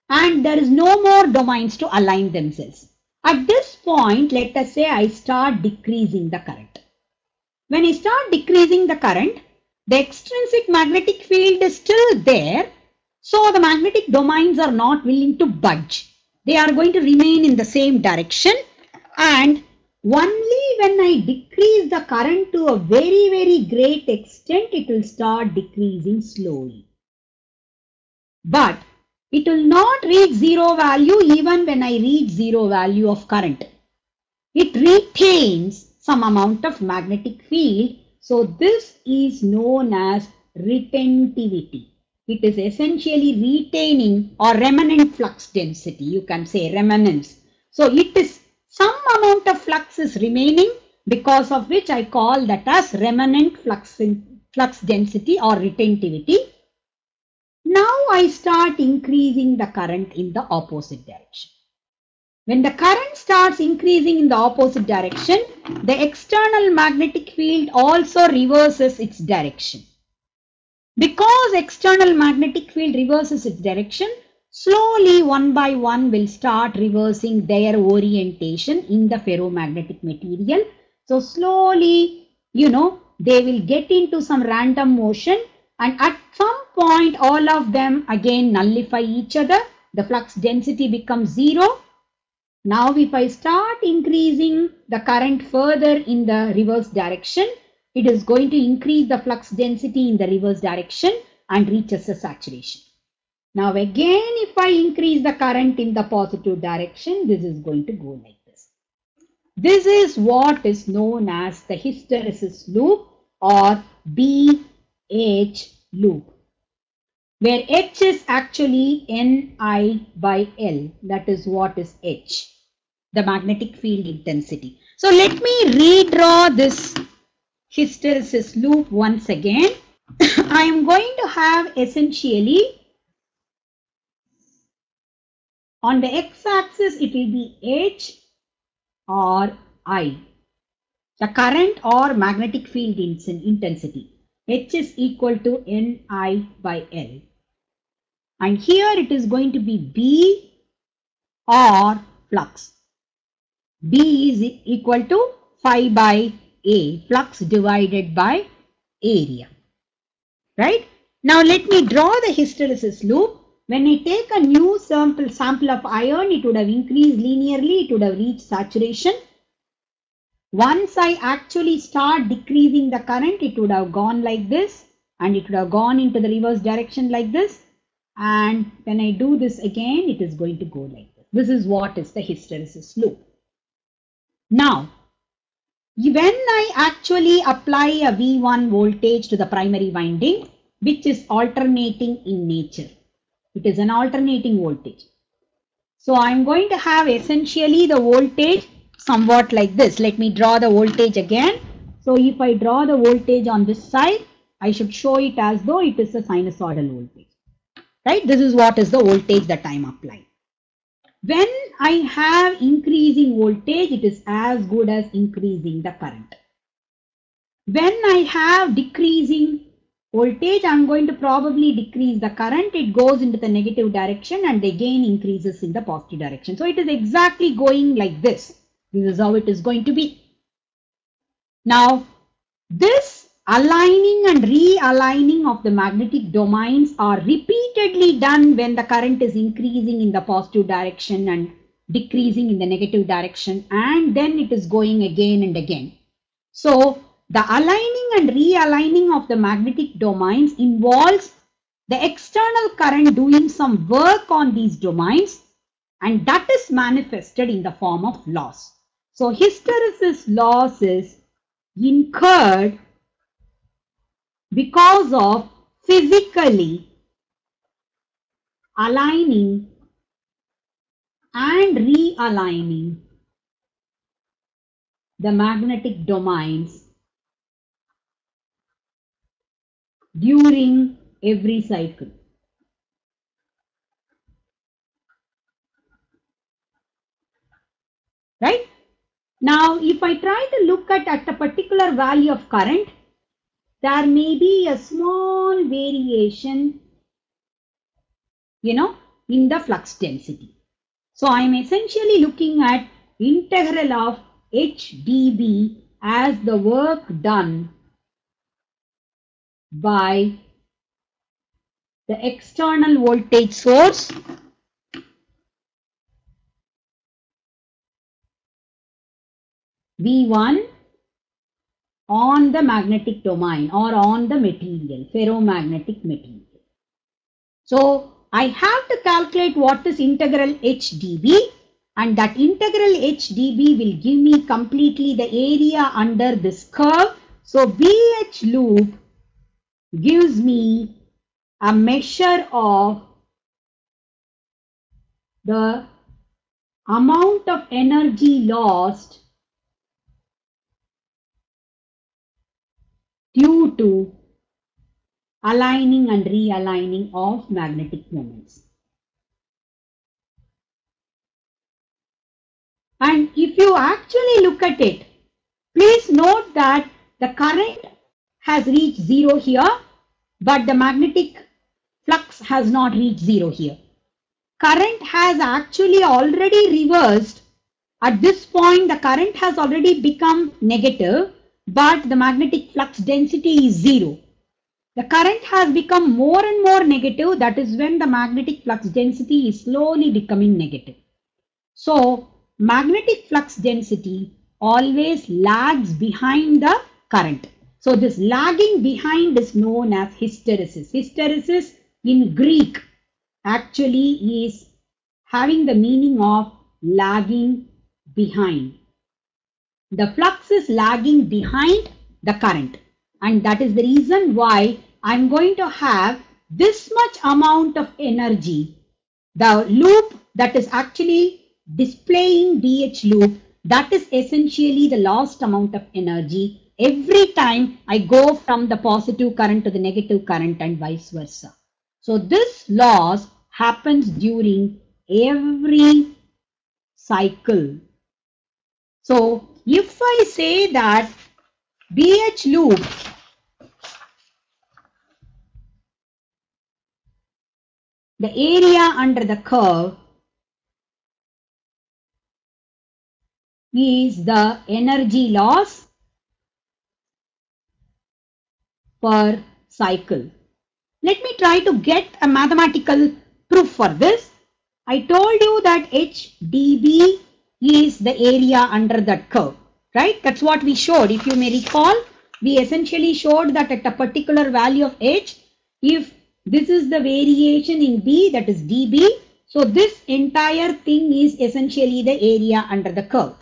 and there is no more domains to align themselves. At this point, let us say I start decreasing the current. When I start decreasing the current, the extrinsic magnetic field is still there, so the magnetic domains are not willing to budge. They are going to remain in the same direction, and only when I decrease the current to a very, very great extent, it will start decreasing slowly. But it will not reach zero value even when I reach zero value of current. It retains some amount of magnetic field. So this is known as retentivity. It is essentially retaining or remanent flux density. You can say remanence. So it is some amount of flux is remaining, because of which I call that as remanent flux density or retentivity. Now I start increasing the current in the opposite direction. When the current starts increasing in the opposite direction, the external magnetic field also reverses its direction. Because external magnetic field reverses its direction, slowly one by one will start reversing their orientation in the ferromagnetic material. So slowly, they will get into some random motion, and at some point all of them again nullify each other. The flux density becomes zero. Now if I start increasing the current further in the reverse direction, it is going to increase the flux density in the reverse direction and reaches a saturation. Now again, if I increase the current in the positive direction, this is going to go like this. This is what is known as the hysteresis loop or BH loop, where H is actually Ni by L. That is what is H, the magnetic field intensity. So let me redraw this hysteresis loop once again. I am going to have essentially on the x-axis it will be H or I, the current or magnetic field intensity. H is equal to Ni by L. And here it is going to be B or flux. B is equal to phi by A, flux divided by area. Right? Now let me draw the hysteresis loop. When I take a new sample of iron, it would have increased linearly, it would have reached saturation. Once I actually start decreasing the current, it would have gone like this, and it would have gone into the reverse direction like this. And when I do this again, it is going to go like this. This is what is the hysteresis loop. Now, when I actually apply a V1 voltage to the primary winding, which is alternating in nature, it is an alternating voltage. So I'm going to have essentially the voltage somewhat like this. Let me draw the voltage again. So if I draw the voltage on this side, I should show it as though it is a sinusoidal voltage. Right? This is what is the voltage that I'm applying. When I have increasing voltage, it is as good as increasing the current. When I have decreasing voltage, I'm going to probably decrease the current. It goes into the negative direction and again increases in the positive direction. So it is exactly going like this. This is how it is going to be. Now, this aligning and realigning of the magnetic domains are repeatedly done when the current is increasing in the positive direction and decreasing in the negative direction, and then it is going again and again. So the aligning and realigning of the magnetic domains involves the external current doing some work on these domains, and that is manifested in the form of loss. So hysteresis loss is incurred because of physically aligning and realigning the magnetic domains during every cycle. Right? Now, if I try to look at a particular value of current, there may be a small variation, in the flux density. So I am essentially looking at integral of H dB as the work done by the external voltage source V1 on the magnetic domain or on the material, ferromagnetic material. So I have to calculate what is integral H dB, and that integral H dB will give me completely the area under this curve. So BH loop gives me a measure of the amount of energy lost due to aligning and realigning of magnetic moments. And if you actually look at it, please note that the current has reached zero here, but the magnetic flux has not reached zero here. Current has actually already reversed. At this point, the current has already become negative, but the magnetic flux density is zero. The current has become more and more negative. That is when the magnetic flux density is slowly becoming negative. So magnetic flux density always lags behind the current. So this lagging behind is known as hysteresis. Hysteresis in Greek actually is having the meaning of lagging behind. The flux is lagging behind the current, and that is the reason why I'm going to have this much amount of energy. The loop that is actually displaying BH loop, that is essentially the lost amount of energy every time I go from the positive current to the negative current and vice versa. So this loss happens during every cycle. So if I say that BH loop the area under the curve is the energy loss per cycle. Let me try to get a mathematical proof for this. I told you that HDB is the area under that curve, right? That's what we showed. If you may recall, we essentially showed that at a particular value of H, if this is the variation in B, that is dB. So this entire thing is essentially the area under the curve.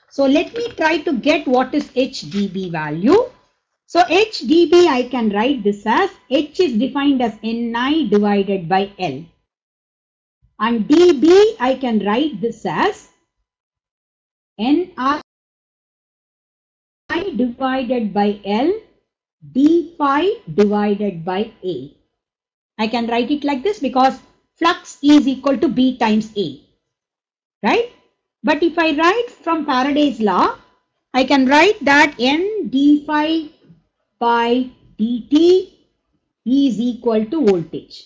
So let me try to get what is HDB value. So HDB, I can write this as H is defined as Ni divided by L. And dB, I can write this as Ni divided by L d phi divided by A. I can write it like this because flux is equal to B times A, right? But if I write from Faraday's law, I can write that N d phi by dt is equal to voltage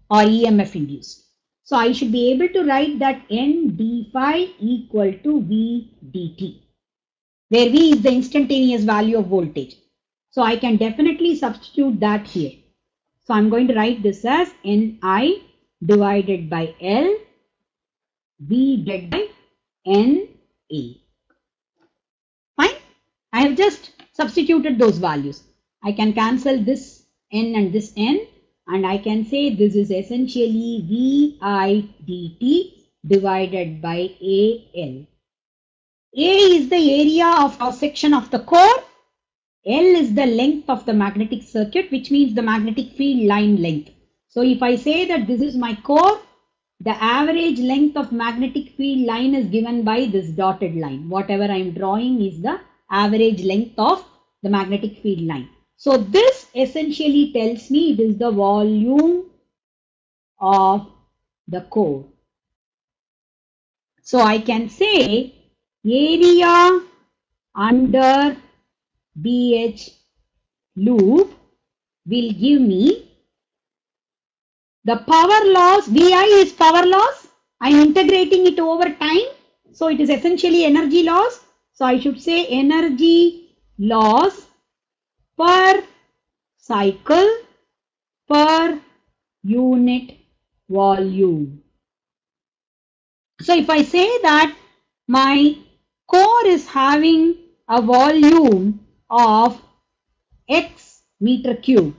or EMF induced. So I should be able to write that N d phi equal to V dt, where V is the instantaneous value of voltage. So I can definitely substitute that here. So I'm going to write this as Ni divided by L V divided by Na. Fine. I have just substituted those values. I can cancel this N and this N, and I can say this is essentially Vi dt divided by AL. A is the area of cross section of the core. L is the length of the magnetic circuit, which means the magnetic field line length. So if I say that this is my core, the average length of magnetic field line is given by this dotted line. Whatever I am drawing is the average length of the magnetic field line. So this essentially tells me it is the volume of the core. So I can say area under BH loop will give me the power loss. Vi is power loss. I am integrating it over time. So it is essentially energy loss. So I should say energy loss per cycle per unit volume. So if I say that my core is having a volume of X meter cube,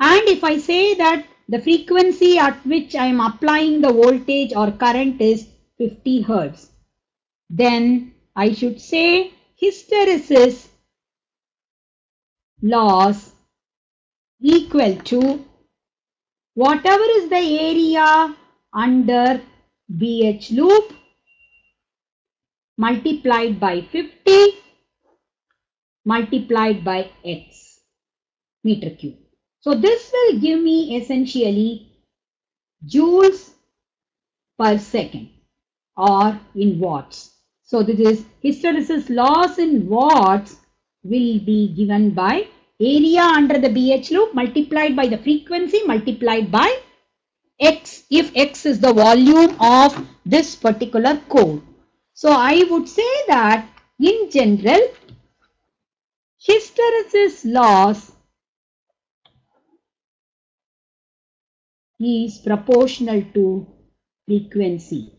and if I say that the frequency at which I am applying the voltage or current is 50 Hertz, then I should say hysteresis loss equal to whatever is the area under BH loop multiplied by 50 multiplied by X meter cube. So this will give me essentially joules per second or in watts. So this is hysteresis loss in watts will be given by area under the BH loop multiplied by the frequency multiplied by X, if X is the volume of this particular core. So I would say that in general, hysteresis loss is proportional to frequency.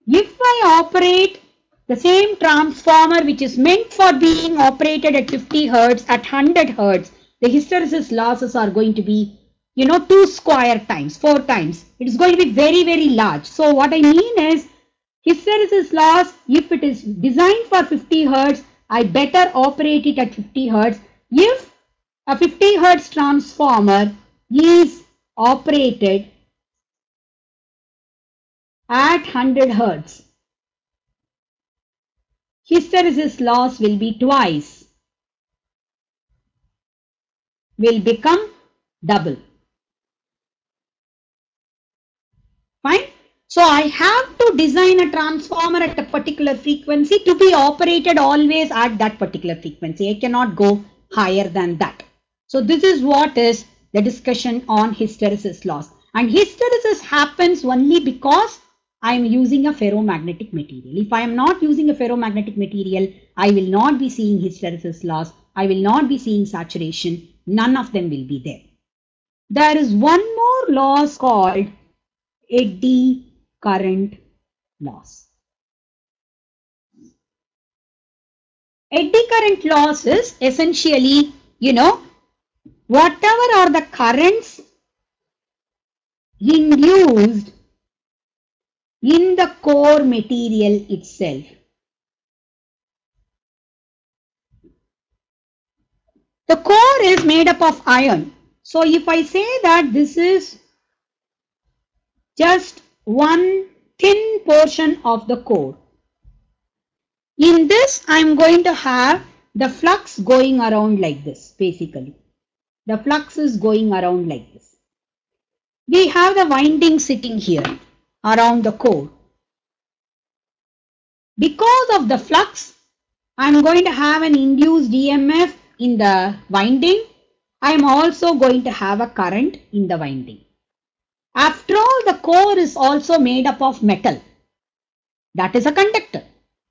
If I operate the same transformer which is meant for being operated at 50 Hertz at 100 Hertz, the hysteresis losses are going to be 2 square times, 4 times. It is going to be very, very large. So what I mean is hysteresis loss, if it is designed for 50 Hertz, I better operate it at 50 Hertz. If a 50 Hertz transformer is operated at 100 Hertz, hysteresis loss will be twice, will become double. Fine. So I have to design a transformer at a particular frequency to be operated always at that particular frequency. I cannot go higher than that. So this is what is the discussion on hysteresis loss. And hysteresis happens only because I am using a ferromagnetic material. If I am not using a ferromagnetic material, I will not be seeing hysteresis loss. I will not be seeing saturation. None of them will be there. There is one more laws called eddy current laws. Eddy current laws is essentially, whatever are the currents induced in the core material itself. The core is made up of iron. So if I say that this is just one thin portion of the core, in this I am going to have the flux going around like this, basically. The flux is going around like this. We have the winding sitting here around the core. Because of the flux, I am going to have an induced EMF in the winding. I am also going to have a current in the winding. After all, the core is also made up of metal. That is a conductor.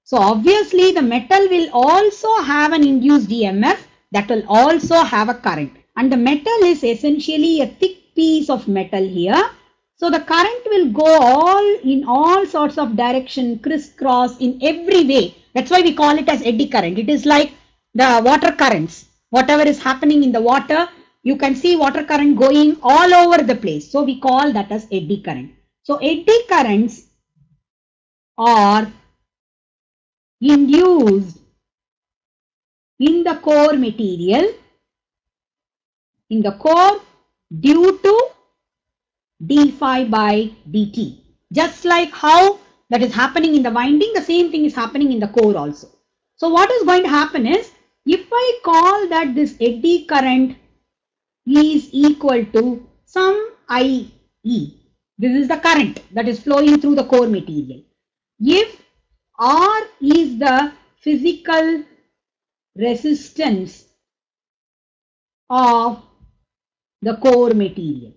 So obviously the metal will also have an induced EMF that will also have a current. And the metal is essentially a thick piece of metal here. So the current will go in all sorts of direction, crisscross in every way. That's why we call it as eddy current. It is like the water currents. Whatever is happening in the water, you can see water current going all over the place. So we call that as eddy current. So eddy currents are induced in the core material, in the core due to d phi by dt. Just like how that is happening in the winding, the same thing is happening in the core also. So what is going to happen is, if I call that this eddy current is equal to some IE, this is the current that is flowing through the core material. If R is the physical resistance of the core material,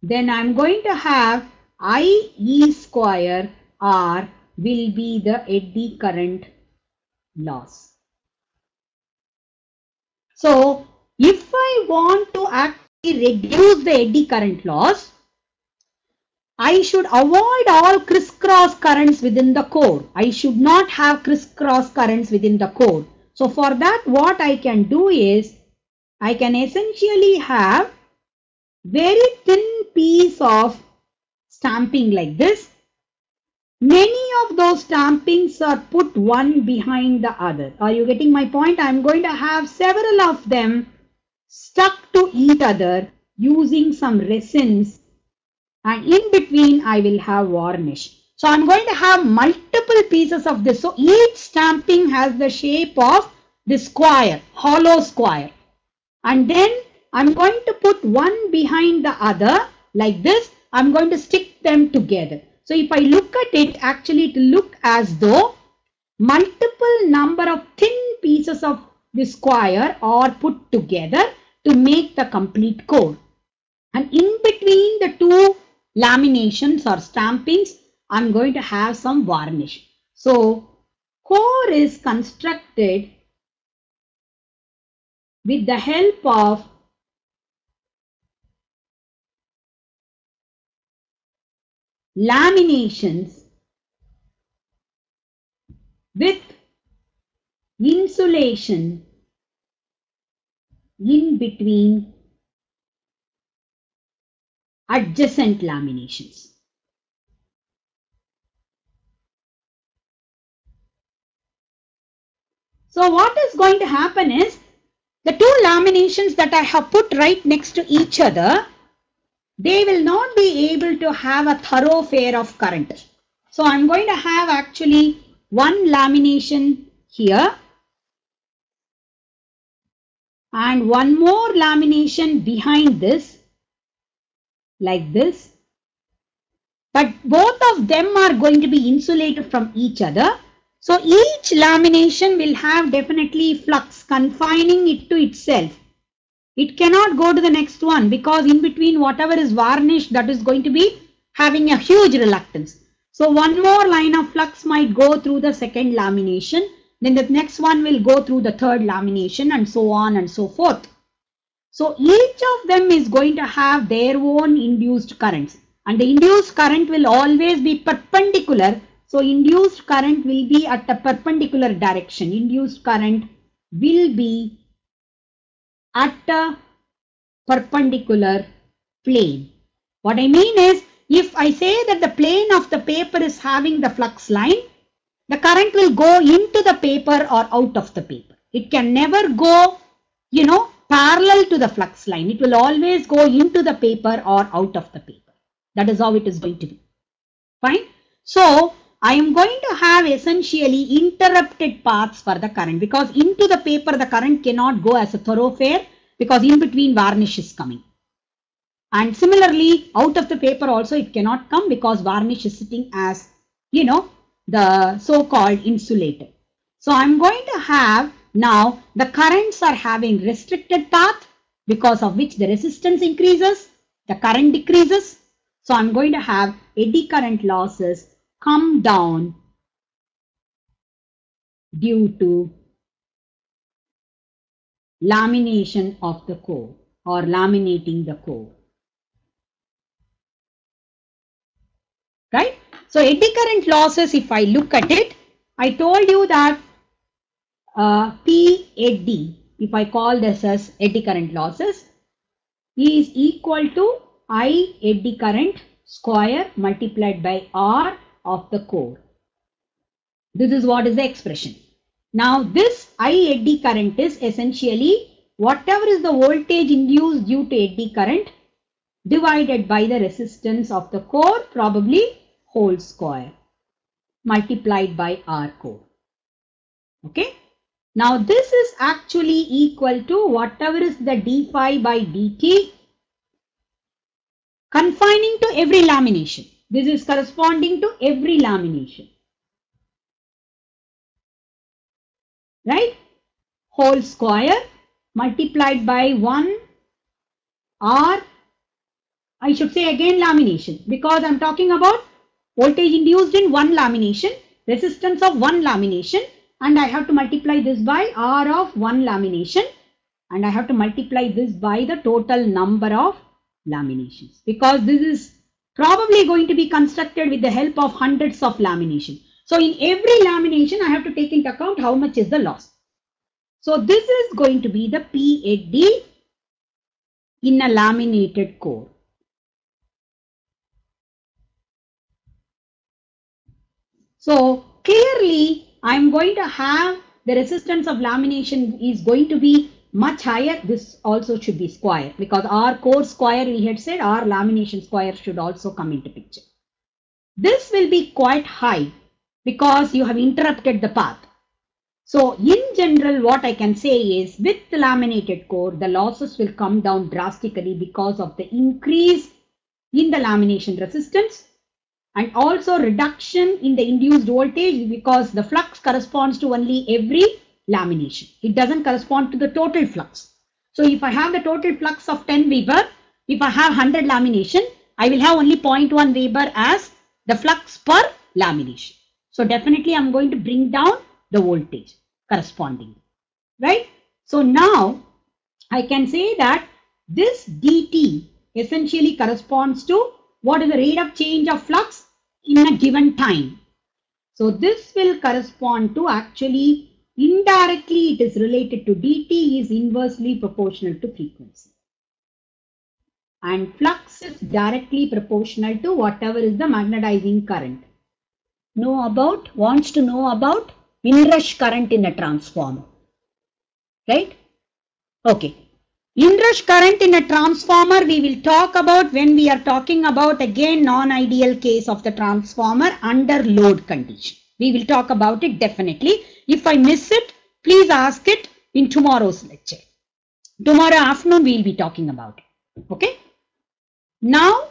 then I am going to have IE square R will be the eddy current loss. So if I want to actually reduce the eddy current loss, I should avoid all crisscross currents within the core. I should not have crisscross currents within the core. So for that, what I can do is, I can essentially have very thin piece of stamping like this. Many of those stampings are put one behind the other. Are you getting my point? I am going to have several of them stuck to each other using some resins, and in between I will have varnish. So I am going to have multiple pieces of this. So each stamping has the shape of this square, hollow square. And then I am going to put one behind the other like this. I am going to stick them together. So if I look at it, actually it will look as though multiple number of thin pieces of this square are put together to make the complete core. And in between the two laminations or stampings, I'm going to have some varnish. So core is constructed with the help of laminations with insulation in between adjacent laminations. So what is going to happen is, the two laminations that I have put right next to each other, they will not be able to have a thoroughfare of current. So I'm going to have actually one lamination here and one more lamination behind this, like this. But both of them are going to be insulated from each other. So each lamination will have definitely flux confining it to itself. It cannot go to the next one because in between whatever is varnished, that is going to be having a huge reluctance. So one more line of flux might go through the second lamination. Then the next one will go through the third lamination and so on and so forth. So each of them is going to have their own induced currents, and the induced current will always be perpendicular. So induced current will be at a perpendicular direction. Induced current will be at a perpendicular plane. What I mean is, if I say that the plane of the paper is having the flux line, the current will go into the paper or out of the paper. It can never go, parallel to the flux line. It will always go into the paper or out of the paper. That is how it is going to be. Fine. So I am going to have essentially interrupted paths for the current, because into the paper the current cannot go as a thoroughfare because in between varnish is coming. And similarly, out of the paper also it cannot come because varnish is sitting as, the so-called insulator. So I'm going to have now the currents are having restricted path, because of which the resistance increases, the current decreases. So I'm going to have eddy current losses come down due to lamination of the core or laminating the core. Right? So eddy current losses, if I look at it, I told you that P eddy, if I call this as eddy current losses, is equal to I eddy current square multiplied by R of the core. This is what is the expression. Now this I eddy current is essentially whatever is the voltage induced due to eddy current divided by the resistance of the core, probably whole square, multiplied by R core. Okay. Now this is actually equal to whatever is the d phi by dt confining to every lamination. This is corresponding to every lamination. Right? Whole square multiplied by 1 R, I should say again lamination, because I'm talking about voltage induced in one lamination, resistance of one lamination, and I have to multiply this by R of one lamination, and I have to multiply this by the total number of laminations, because this is probably going to be constructed with the help of hundreds of lamination. So in every lamination I have to take into account how much is the loss. So this is going to be the P eddy in a laminated core. So clearly I'm going to have the resistance of lamination is going to be much higher. This also should be square, because our core square, we had said our lamination square should also come into picture. This will be quite high because you have interrupted the path. So in general, what I can say is with the laminated core, the losses will come down drastically because of the increase in the lamination resistance, and also reduction in the induced voltage, because the flux corresponds to only every lamination. It doesn't correspond to the total flux. So if I have the total flux of 10 Weber, if I have 100 lamination, I will have only 0.1 Weber as the flux per lamination. So definitely I'm going to bring down the voltage corresponding. Right? So now I can say that this dt essentially corresponds to what is the rate of change of flux in a given time. So this will correspond to, actually indirectly it is related to dt is inversely proportional to frequency, and flux is directly proportional to whatever is the magnetizing current. Wants to know about inrush current in a transformer. Right? Okay. Inrush current in a transformer we will talk about when we are talking about again non-ideal case of the transformer under load condition. We will talk about it definitely. If I miss it, please ask it in tomorrow's lecture. Tomorrow afternoon we will be talking about it. Okay. Now,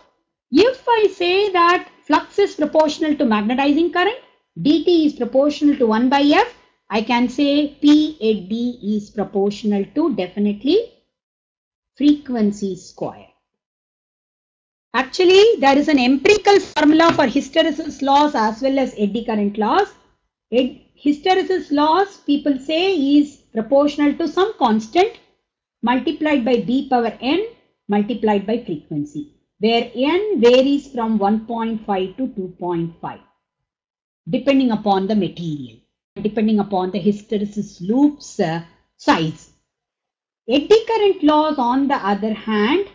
if I say that flux is proportional to magnetizing current, dt is proportional to 1 by f, I can say P eddy is proportional to definitely frequency square. Actually, there is an empirical formula for hysteresis loss as well as eddy current loss. Hysteresis loss, people say, is proportional to some constant, multiplied by B power n multiplied by frequency, where n varies from 1.5 to 2.5 depending upon the material, depending upon the hysteresis loop's size. Eddy current loss, on the other hand,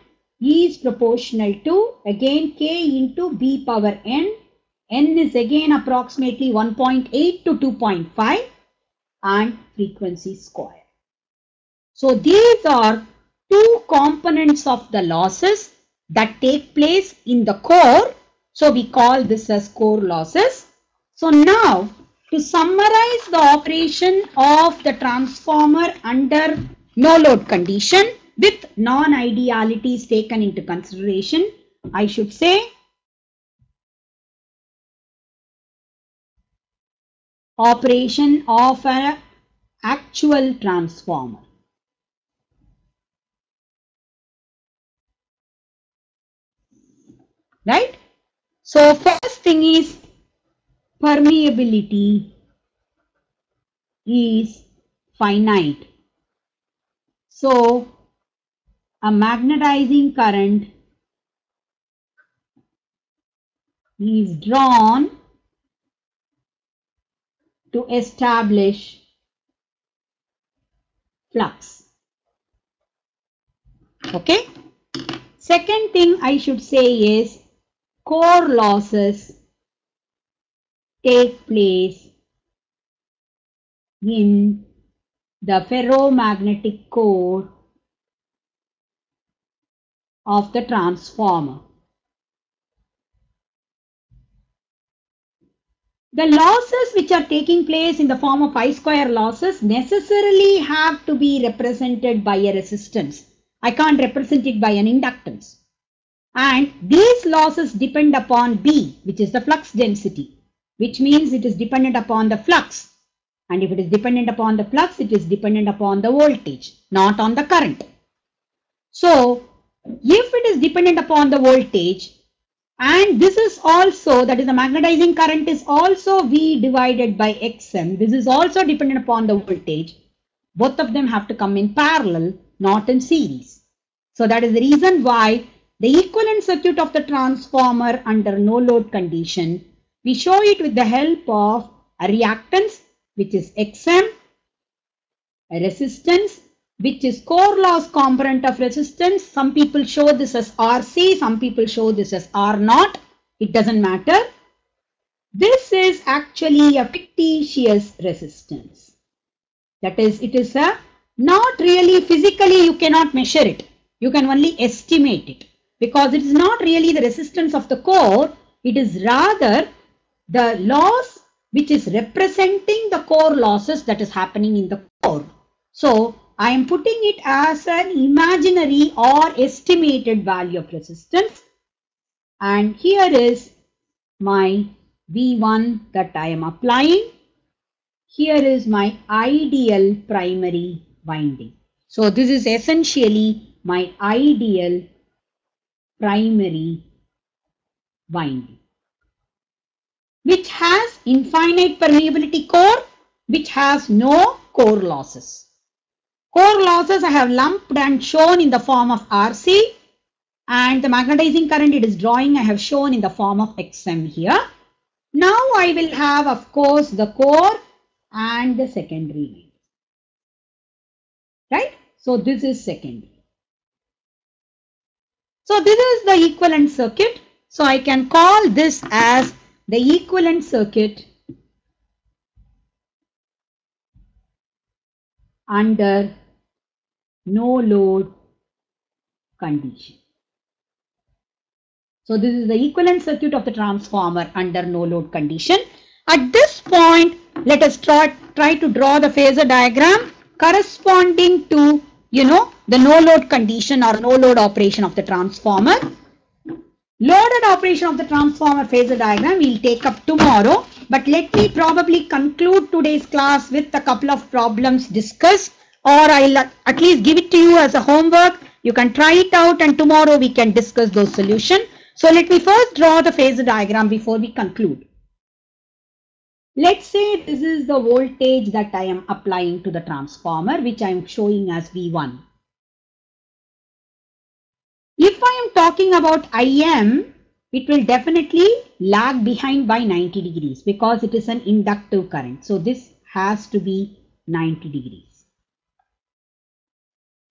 is proportional to again k into B power n. N is again approximately 1.8 to 2.5 and frequency square. So these are two components of the losses that take place in the core. So we call this as core losses. So now to summarize the operation of the transformer under no load condition with non-idealities taken into consideration, I should say operation of an actual transformer. Right? So first thing is permeability is finite. So a magnetizing current is drawn to establish flux. Okay. Second thing I should say is core losses take place in the ferromagnetic core of the transformer. The losses which are taking place in the form of I-square losses necessarily have to be represented by a resistance. I can't represent it by an inductance. And these losses depend upon B, which is the flux density, which means it is dependent upon the flux. And if it is dependent upon the flux, it is dependent upon the voltage, not on the current. So, if it is dependent upon the voltage, and this is also, that is the magnetizing current is also V divided by Xm, this is also dependent upon the voltage, both of them have to come in parallel, not in series. So that is the reason why the equivalent circuit of the transformer under no load condition, we show it with the help of a reactance, which is Xm, a resistance, which is core loss component of resistance. Some people show this as RC, some people show this as R0. It doesn't matter. This is actually a fictitious resistance. That is, it is a not really physically, you cannot measure it. You can only estimate it because it is not really the resistance of the core. It is rather the loss which is representing the core losses that is happening in the core. So I am putting it as an imaginary or estimated value of resistance. And here is my V1 that I am applying. Here is my ideal primary winding. So this is essentially my ideal primary winding, which has infinite permeability core, which has no core losses. Core losses I have lumped and shown in the form of RC, and the magnetizing current it is drawing I have shown in the form of Xm here. Now I will have, of course, the core and the secondary. Right? So this is secondary. So this is the equivalent circuit. So I can call this as the equivalent circuit under no load condition. So this is the equivalent circuit of the transformer under no load condition. At this point, let us try to draw the phasor diagram corresponding to, the no load condition or no load operation of the transformer. Loaded operation of the transformer phasor diagram we will take up tomorrow. But let me probably conclude today's class with a couple of problems discussed, or I'll at least give it to you as a homework. You can try it out and tomorrow we can discuss those solutions. So let me first draw the phasor diagram before we conclude. Let's say this is the voltage that I am applying to the transformer, which I am showing as V1. talking about IM, it will definitely lag behind by 90 degrees because it is an inductive current. So this has to be 90 degrees.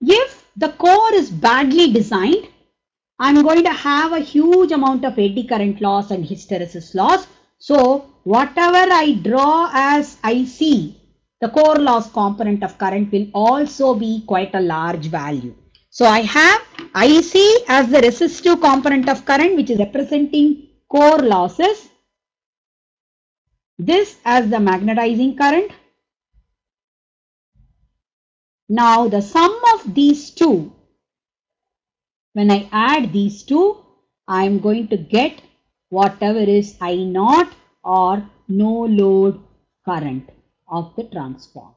If the core is badly designed, I'm going to have a huge amount of eddy current loss and hysteresis loss. So whatever I draw as IC, the core loss component of current will also be quite a large value. So I have IC as the resistive component of current, which is representing core losses. This as the magnetizing current. Now the sum of these two, when I add these two, I am going to get whatever is I0 or no load current of the transformer.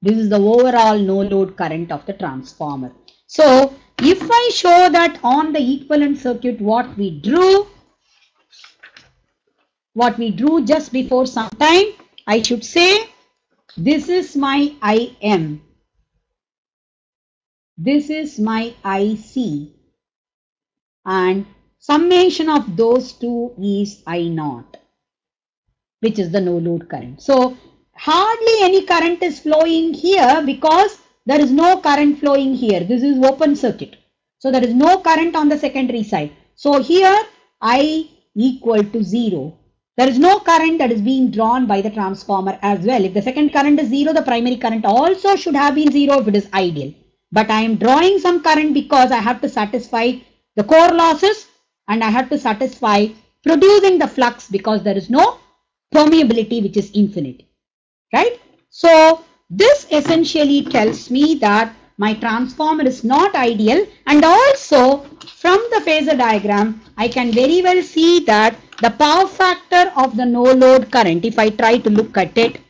This is the overall no load current of the transformer. So if I show that on the equivalent circuit what we drew just before some time, I should say this is my IM, this is my IC, and summation of those two is I0, which is the no load current. So hardly any current is flowing here because there is no current flowing here. This is open circuit. So there is no current on the secondary side. So here I equal to 0. There is no current that is being drawn by the transformer as well. If the second current is 0, the primary current also should have been 0 if it is ideal. But I am drawing some current because I have to satisfy the core losses and I have to satisfy producing the flux because there is no permeability which is infinite. Right? So this essentially tells me that my transformer is not ideal, and also from the phasor diagram I can very well see that the power factor of the no load current, if I try to look at it,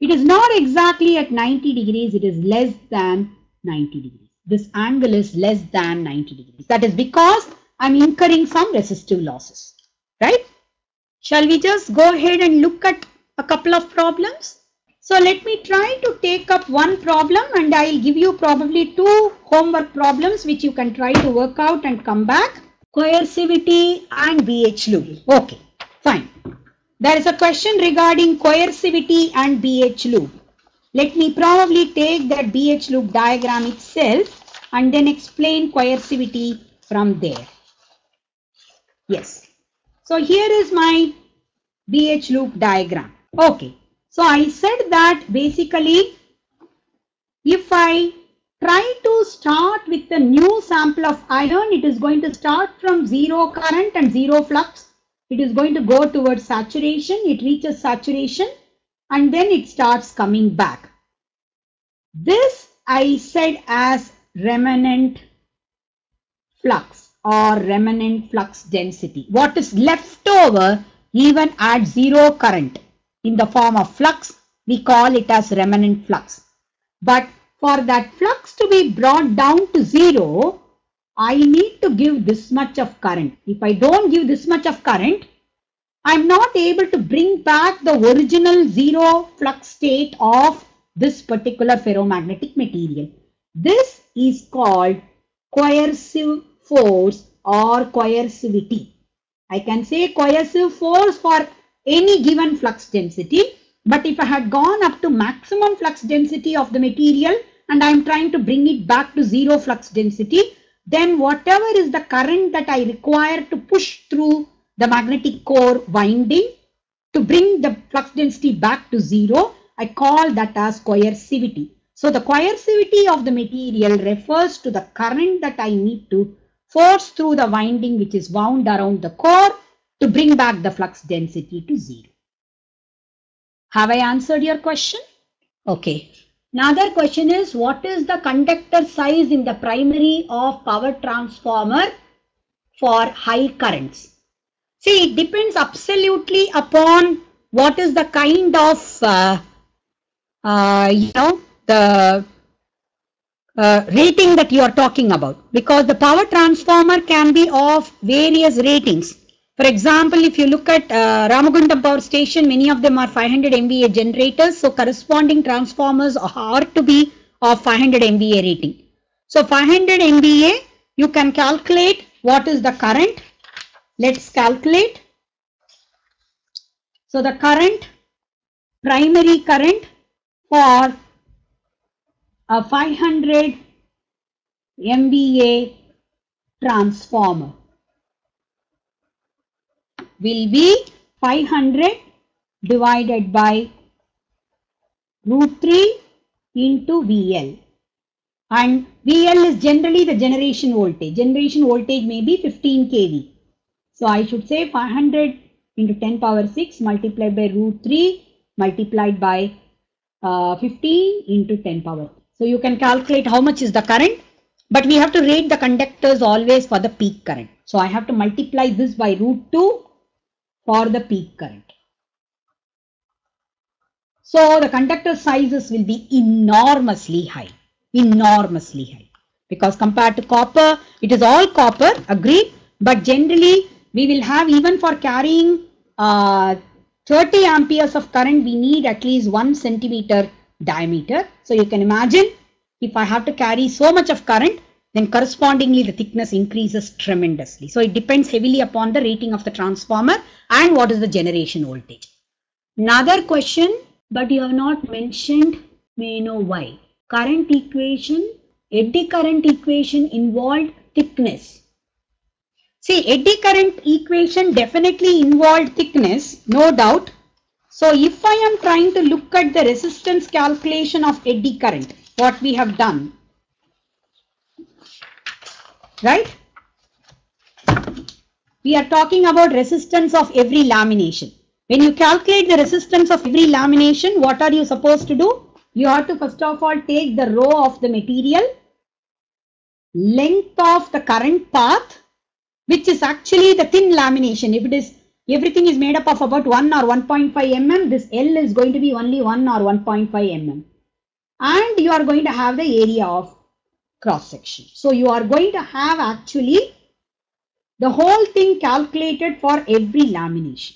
it is not exactly at 90 degrees, it is less than 90 degrees. This angle is less than 90 degrees. That is because I'm incurring some resistive losses. Right? Shall we just go ahead and look at a couple of problems? So let me try to take up one problem and I'll give you probably two homework problems which you can try to work out and come back. Coercivity and BH loop. Okay, fine. There is a question regarding coercivity and BH loop. Let me probably take that BH loop diagram itself and then explain coercivity from there. Yes. So here is my BH loop diagram. Okay. So I said that basically if I try to start with a new sample of iron, it is going to start from 0 current and 0 flux. It is going to go towards saturation. It reaches saturation and then it starts coming back. This I said as remnant flux or remnant flux density. What is left over even at 0 current in the form of flux, we call it as remnant flux. But for that flux to be brought down to 0, I need to give this much of current. If I don't give this much of current, I'm not able to bring back the original 0 flux state of this particular ferromagnetic material. This is called coercive force or coercivity. I can say coercive force for any given flux density, but if I had gone up to maximum flux density of the material and I am trying to bring it back to 0 flux density, then whatever is the current that I require to push through the magnetic core winding to bring the flux density back to 0, I call that as coercivity. So the coercivity of the material refers to the current that I need to force through the winding which is wound around the core to bring back the flux density to 0. Have I answered your question? Okay. Another question is, what is the conductor size in the primary of power transformer for high currents? See, it depends absolutely upon what is the kind of, the rating that you are talking about, because the power transformer can be of various ratings. For example, if you look at Ramagundam power station, many of them are 500 MVA generators. So corresponding transformers are to be of 500 MVA rating. So 500 MVA, you can calculate what is the current. Let's calculate. So the current, primary current for a 500 MVA transformer will be 500 divided by √3 into VL. And VL is generally the generation voltage. Generation voltage may be 15 kV. So I should say 500 into 10 power 6 multiplied by √3 multiplied by 15 into 10 power. So you can calculate how much is the current, but we have to rate the conductors always for the peak current. So I have to multiply this by √2 for the peak current. So the conductor sizes will be enormously high, because compared to copper, it is all copper, agreed, but generally we will have, even for carrying 30 amperes of current, we need at least 1 centimeter diameter. So you can imagine, if I have to carry so much of current, then correspondingly the thickness increases tremendously. So it depends heavily upon the rating of the transformer and what is the generation voltage. Another question, but you have not mentioned, may know why. Current equation, eddy current equation involved thickness. See, eddy current equation definitely involved thickness, no doubt. So if I am trying to look at the resistance calculation of eddy current, what we have done, right? We are talking about resistance of every lamination. When you calculate the resistance of every lamination, what are you supposed to do? You have to first of all take the rho of the material, length of the current path, which is actually the thin lamination. If it is, everything is made up of about 1 or 1.5 mm, this L is going to be only 1 or 1.5 mm. And you are going to have the area of cross section. So you are going to have actually the whole thing calculated for every lamination,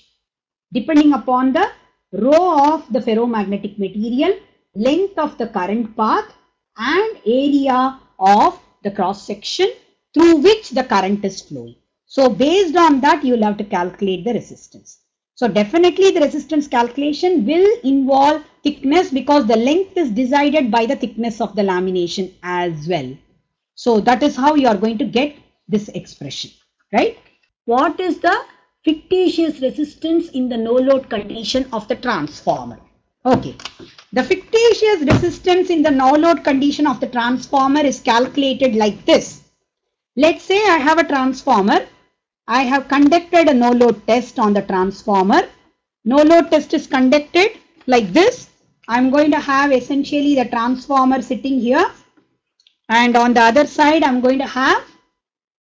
depending upon the rho of the ferromagnetic material, length of the current path, and area of the cross section through which the current is flowing. So based on that, you will have to calculate the resistance. So definitely the resistance calculation will involve thickness, because the length is decided by the thickness of the lamination as well. So that is how you are going to get this expression, right? What is the fictitious resistance in the no load condition of the transformer? Okay, the fictitious resistance in the no load condition of the transformer is calculated like this. Let's say I have a transformer. I have conducted a no load test on the transformer. No load test is conducted like this. I'm going to have essentially the transformer sitting here, and on the other side I'm going to have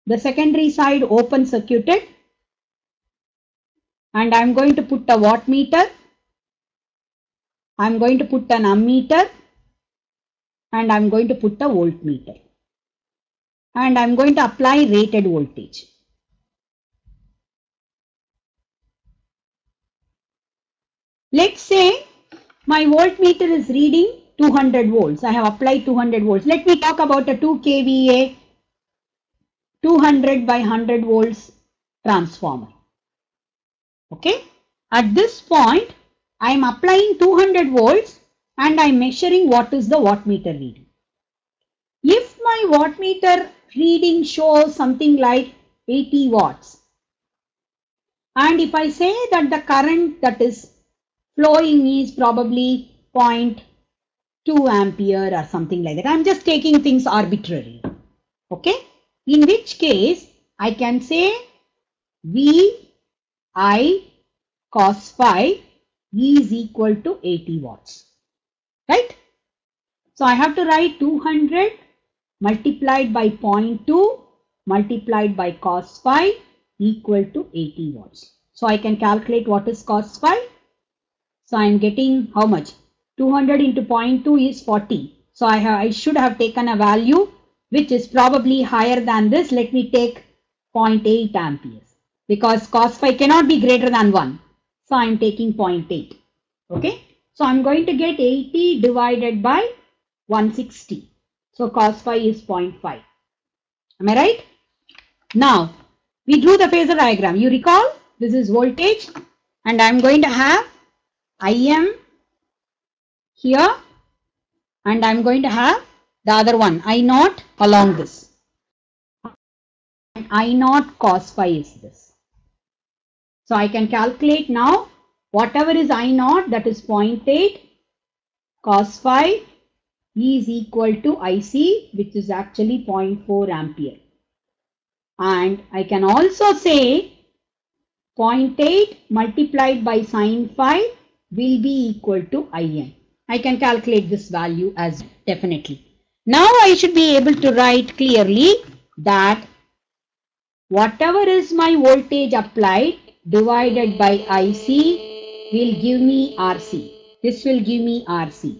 the secondary side open circuited, and I'm going to put a wattmeter, I'm going to put an ammeter, and I'm going to put a voltmeter, and I'm going to apply rated voltage. Let's say my voltmeter is reading 200 volts. I have applied 200 volts. Let me talk about a 2 kVA 200 by 100 volts transformer. Okay. At this point, I am applying 200 volts and I am measuring what is the wattmeter reading. If my wattmeter reading shows something like 80 watts, and if I say that the current that is flowing is probably 0.2 ampere or something like that, I am just taking things arbitrarily. Okay. In which case, I can say VI cos phi is equal to 80 watts, right? So I have to write 200 multiplied by 0.2 multiplied by cos phi equal to 80 watts. So I can calculate what is cos phi. So I am getting how much? 200 into 0.2 is 40. So I should have taken a value which is probably higher than this. Let me take 0.8 amperes, because cos phi cannot be greater than 1. So I am taking 0.8. Okay. So I am going to get 80 divided by 160. So cos phi is 0.5. Am I right? Now, we drew the phasor diagram. You recall, this is voltage and I'm going to have Im here and I'm going to have the other one, I naught along this. I naught cos phi is this. So I can calculate now whatever is I naught, that is 0.8 cos phi is equal to IC, which is actually 0.4 ampere. And I can also say 0.8 multiplied by sin phi will be equal to Im. I can calculate this value as definitely. Now I should be able to write clearly that whatever is my voltage applied divided by IC will give me RC. This will give me RC.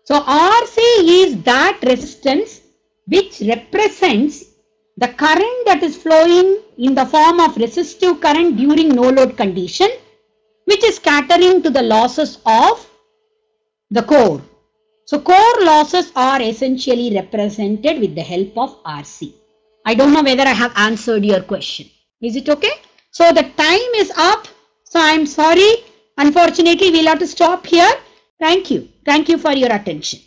So RC is that resistance which represents the current that is flowing in the form of resistive current during no load condition, which is catering to the losses of the core. So core losses are essentially represented with the help of RC. I don't know whether I have answered your question. Is it okay? So the time is up. So I'm sorry. Unfortunately, we'll have to stop here. Thank you. Thank you for your attention.